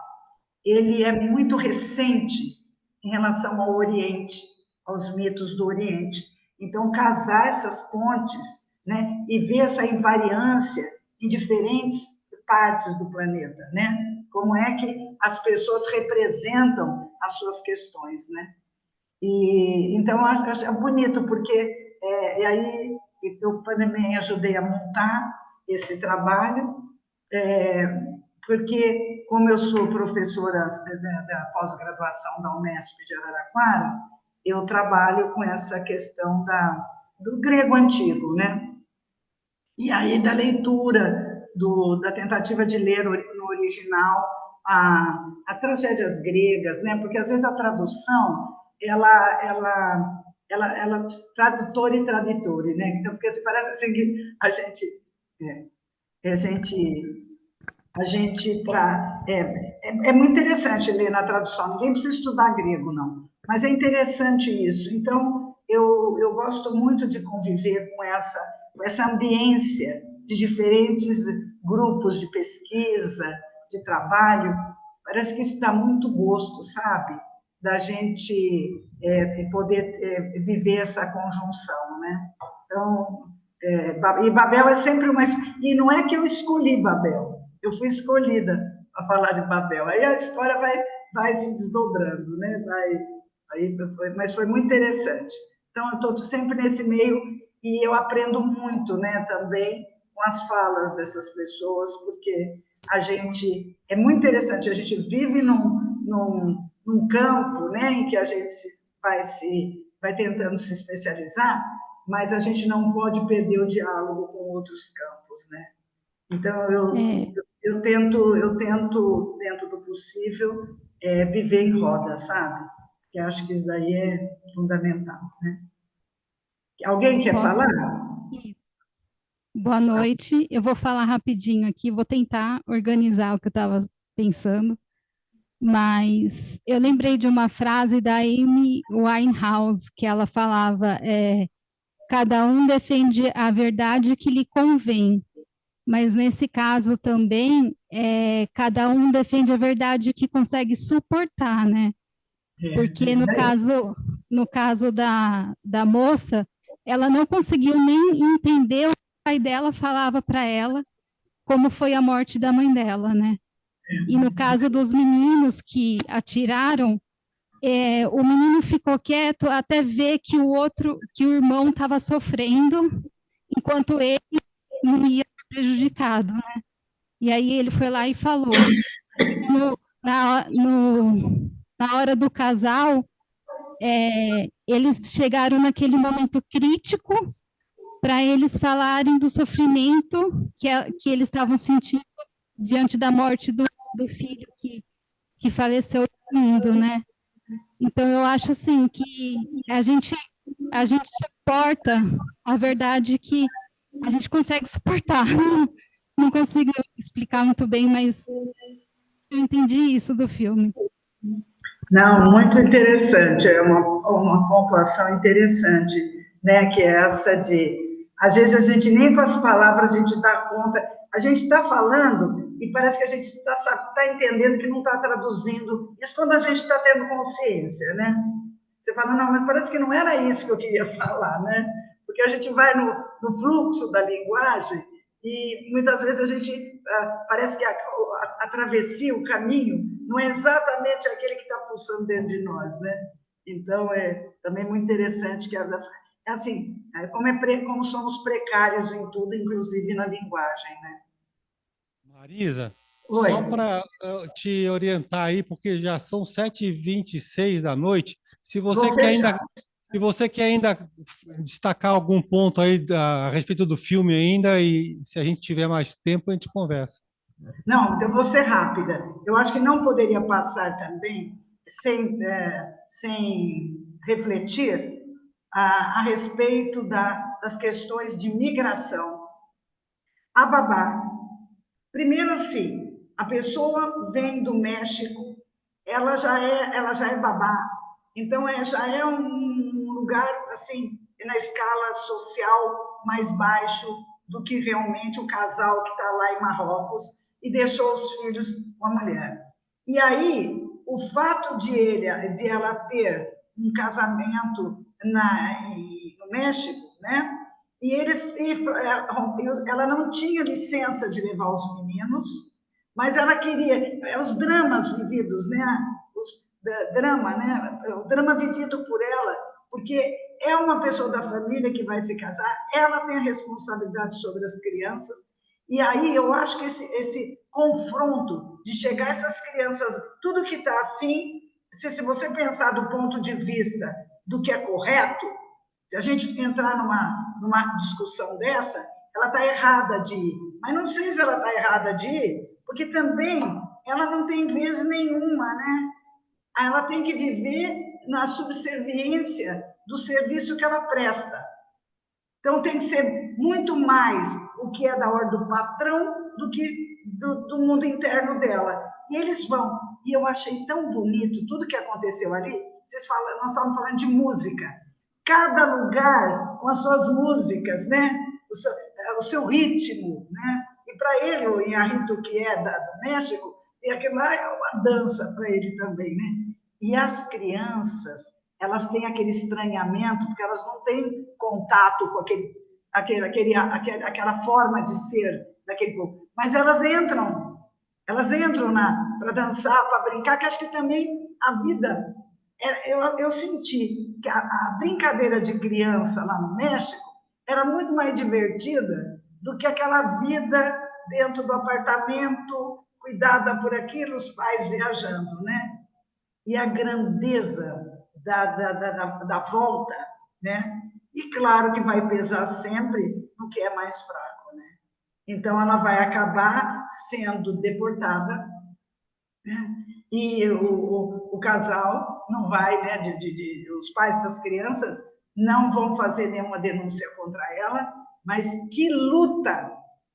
ele é muito recente em relação ao Oriente, aos mitos do Oriente. Então, casar essas pontes, né, e ver essa invariância em diferentes partes do planeta, né? Como é que as pessoas representam as suas questões, né? E então eu acho bonito, porque aí eu também ajudei a montar esse trabalho, porque como eu sou professora da pós-graduação da Unesp de Araraquara, eu trabalho com essa questão do grego antigo, né? E aí da leitura, da tentativa de ler no original as tragédias gregas, né? Porque às vezes a tradução, ela tradutor e tradutore, né? Então, porque parece assim que é muito interessante ler na tradução, ninguém precisa estudar grego, não, mas é interessante isso. Então, eu gosto muito de conviver com essa ambiência de diferentes grupos de pesquisa, de trabalho. Parece que isso dá muito gosto, sabe? Da gente poder viver essa conjunção, né? Então, e Babel é sempre uma... E não é que eu escolhi Babel, eu fui escolhida para falar de Babel. Aí a história vai se desdobrando, né? Mas foi muito interessante. Então, eu estou sempre nesse meio e eu aprendo muito, né, também com as falas dessas pessoas, porque é muito interessante, a gente vive num campo, né, em que a gente vai tentando se especializar, mas a gente não pode perder o diálogo com outros campos, né? Então, eu tento, dentro do possível, viver em roda, sabe? Que acho que isso daí é fundamental, né? Alguém quer falar? Isso. Boa noite. Eu vou falar rapidinho aqui, vou tentar organizar o que eu estava pensando, mas eu lembrei de uma frase da Amy Winehouse, que ela falava, cada um defende a verdade que lhe convém, mas nesse caso também, cada um defende a verdade que consegue suportar, né? Porque no caso, no caso da moça, ela não conseguiu nem entender o que o pai dela falava para ela, como foi a morte da mãe dela, né? E no caso dos meninos que atiraram, o menino ficou quieto até ver que o irmão estava sofrendo, enquanto ele não ia ser prejudicado, né? E aí ele foi lá e falou. Na hora do casal, eles chegaram naquele momento crítico para eles falarem do sofrimento que eles estavam sentindo diante da morte do filho que faleceu dormindo, né? Então, eu acho assim que a gente suporta a verdade que a gente consegue suportar. Não consigo explicar muito bem, mas eu entendi isso do filme. Não, muito interessante, é uma pontuação interessante, né? Que é essa de, às vezes a gente nem com as palavras a gente dá conta, a gente está falando e parece que a gente está entendendo que não está traduzindo, isso quando a gente está tendo consciência, né? Você fala, não, mas parece que não era isso que eu queria falar, né? Porque a gente vai no fluxo da linguagem e muitas vezes a gente parece que a travessia, o caminho, não é exatamente aquele que está pulsando dentro de nós, né? Então, é também muito interessante que, assim, como somos precários em tudo, inclusive na linguagem, né? Marisa, Oi. só para te orientar aí, porque já são 7h26 da noite, se você quer ainda destacar algum ponto aí a respeito do filme ainda, e se a gente tiver mais tempo, a gente conversa. Não, eu vou ser rápida. Eu acho que não poderia passar também sem refletir a respeito das questões de migração. A babá. Primeiro, assim, a pessoa vem do México, ela já é babá. Então, já é um lugar, assim, na escala social mais baixo do que realmente o casal que está lá em Marrocos e deixou os filhos com a mulher. E aí, o fato de ela ter um casamento no México, né? E ela não tinha licença de levar os meninos, mas ela queria os dramas vividos, né? Drama, né? O drama vivido por ela, porque é uma pessoa da família que vai se casar, ela tem a responsabilidade sobre as crianças, e aí eu acho que esse confronto de chegar essas crianças, tudo que está assim, se você pensar do ponto de vista do que é correto, se a gente entrar numa discussão dessa, ela está errada de ir. Mas não sei se ela está errada de ir, porque também ela não tem vez nenhuma, né? Ela tem que viver na subserviência do serviço que ela presta. Então, tem que ser muito mais o que é da ordem do patrão do que do mundo interno dela. E eles vão. E eu achei tão bonito tudo que aconteceu ali. Nós estávamos falando de música. Cada lugar com as suas músicas, né? O seu ritmo, né? E para ele, o Inharrito, que é do México, e aquilo lá é uma dança para ele também, né? E as crianças, elas têm aquele estranhamento, porque elas não têm contato com aquela forma de ser daquele povo. Mas elas entram para dançar, para brincar, que acho que também a vida... Eu senti que a brincadeira de criança lá no México era muito mais divertida do que aquela vida dentro do apartamento, cuidada por aquilo, os pais viajando, né? E a grandeza da volta, né? E claro que vai pesar sempre no que é mais fraco, né? Então, ela vai acabar sendo deportada, né? E o casal não vai, né? Os pais das crianças não vão fazer nenhuma denúncia contra ela, mas que luta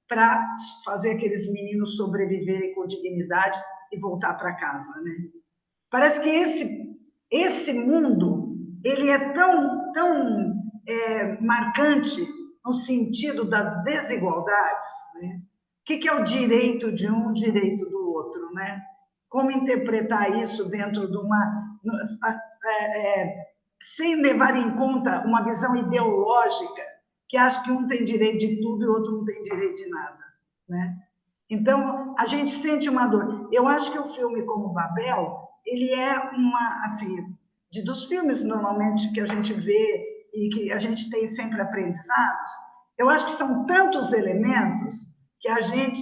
para fazer aqueles meninos sobreviverem com dignidade e voltar para casa, né? Parece que esse mundo ele é tão marcante no sentido das desigualdades, né? O que é o direito de um, o direito do outro, né? Como interpretar isso dentro de uma... sem levar em conta uma visão ideológica que acha que um tem direito de tudo e o outro não tem direito de nada, né? Então, a gente sente uma dor. Eu acho que o filme como Babel, ele é uma, assim, dos filmes normalmente que a gente vê e que a gente tem sempre aprendizados, eu acho que são tantos elementos que a gente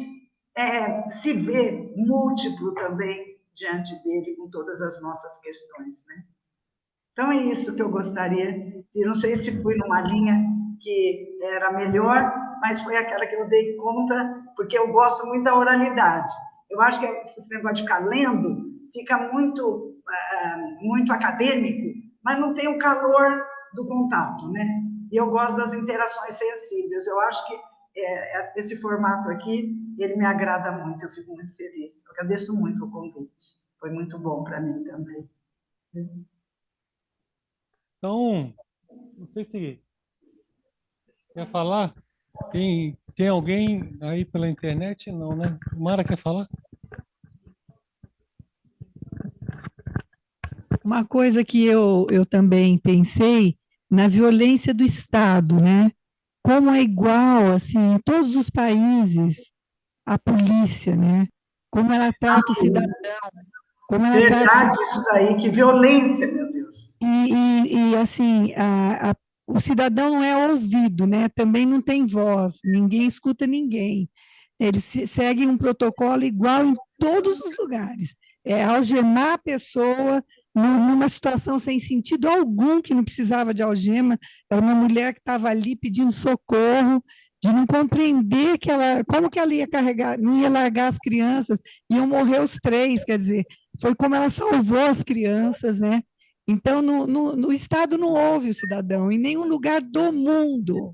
se vê múltiplo também diante dele com todas as nossas questões, né? Então, é isso que eu gostaria. Eu não sei se fui numa linha que era melhor, mas foi aquela que eu dei conta, porque eu gosto muito da oralidade. Eu acho que esse negócio de ficar lendo fica muito, muito acadêmico, mas não tem o calor do contato, né? E eu gosto das interações sensíveis. Eu acho que esse formato aqui, ele me agrada muito, eu fico muito feliz. Eu agradeço muito o convite. Foi muito bom para mim também. Então, não sei se quer falar. Tem alguém aí pela internet? Não, né? Mara quer falar? Uma coisa que eu também pensei na violência do Estado, né? Como é igual, assim, em todos os países, a polícia, né? Como ela trata o cidadão, como ela trata Verdade, isso daí, que violência, meu Deus. assim, o cidadão não é ouvido, né? Também não tem voz, ninguém escuta ninguém. Eles seguem um protocolo igual em todos os lugares. É algemar a pessoa numa situação sem sentido algum, que não precisava de algema. Era uma mulher que estava ali pedindo socorro, de não compreender como que ela ia carregar, não ia largar as crianças, iam morrer os três, quer dizer, foi como ela salvou as crianças, né? Então, no Estado não houve o cidadão, em nenhum lugar do mundo,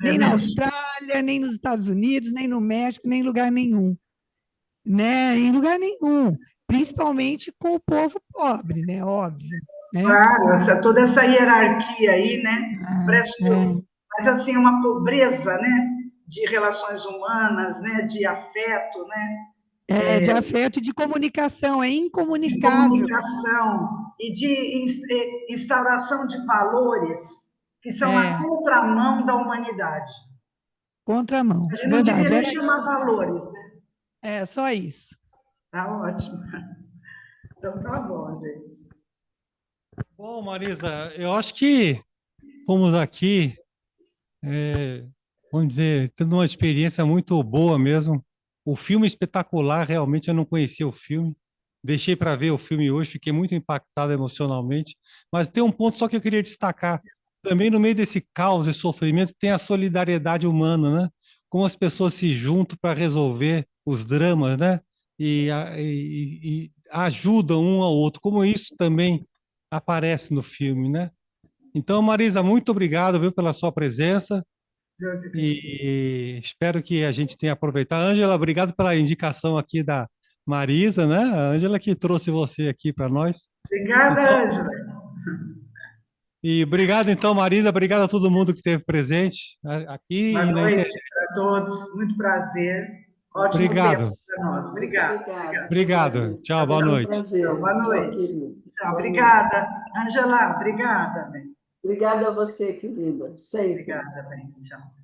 nem na Austrália, nem nos Estados Unidos, nem no México, nem em lugar nenhum, né? Em lugar nenhum, principalmente com o povo pobre, né? Óbvio, né? Claro, toda essa hierarquia aí, né? Parece mas assim, uma pobreza, né? De relações humanas, né? De afeto, né? De afeto e de comunicação, é De incomunicável. comunicação e de instauração de valores que são a contramão da humanidade. Contramão, A gente não verdade. devia nem chamar valores, né? É, só isso. Tá ótimo. Então, tá bom, gente. Bom, Marisa, eu acho que fomos aqui, vamos dizer, tendo uma experiência muito boa mesmo. O filme é espetacular, realmente eu não conhecia o filme. Deixei para ver o filme hoje, fiquei muito impactado emocionalmente. Mas tem um ponto só que eu queria destacar. Também no meio desse caos e sofrimento tem a solidariedade humana, né? Como as pessoas se juntam para resolver os dramas, né? E ajudam um ao outro. Como isso também aparece no filme, né? Então, Marisa, muito obrigado, viu, pela sua presença e espero que a gente tenha aproveitado. Ângela, obrigado pela indicação aqui da Marisa, né? A Ângela que trouxe você aqui para nós. Obrigada, Então, Ângela. e obrigado, então, Marisa, obrigado a todo mundo que esteve presente aqui Boa e na noite internet. para todos, muito prazer. Ótimo Obrigado. tempo para nós. Muito Obrigada. obrigada. Obrigado. Tchau, boa Foi um noite. prazer. Então, boa Tchau, noite. querido. Tchau, Boa obrigada. noite. Angela, obrigada. Bem. Obrigada a você, querida. Sempre. Obrigada, bem. Tchau.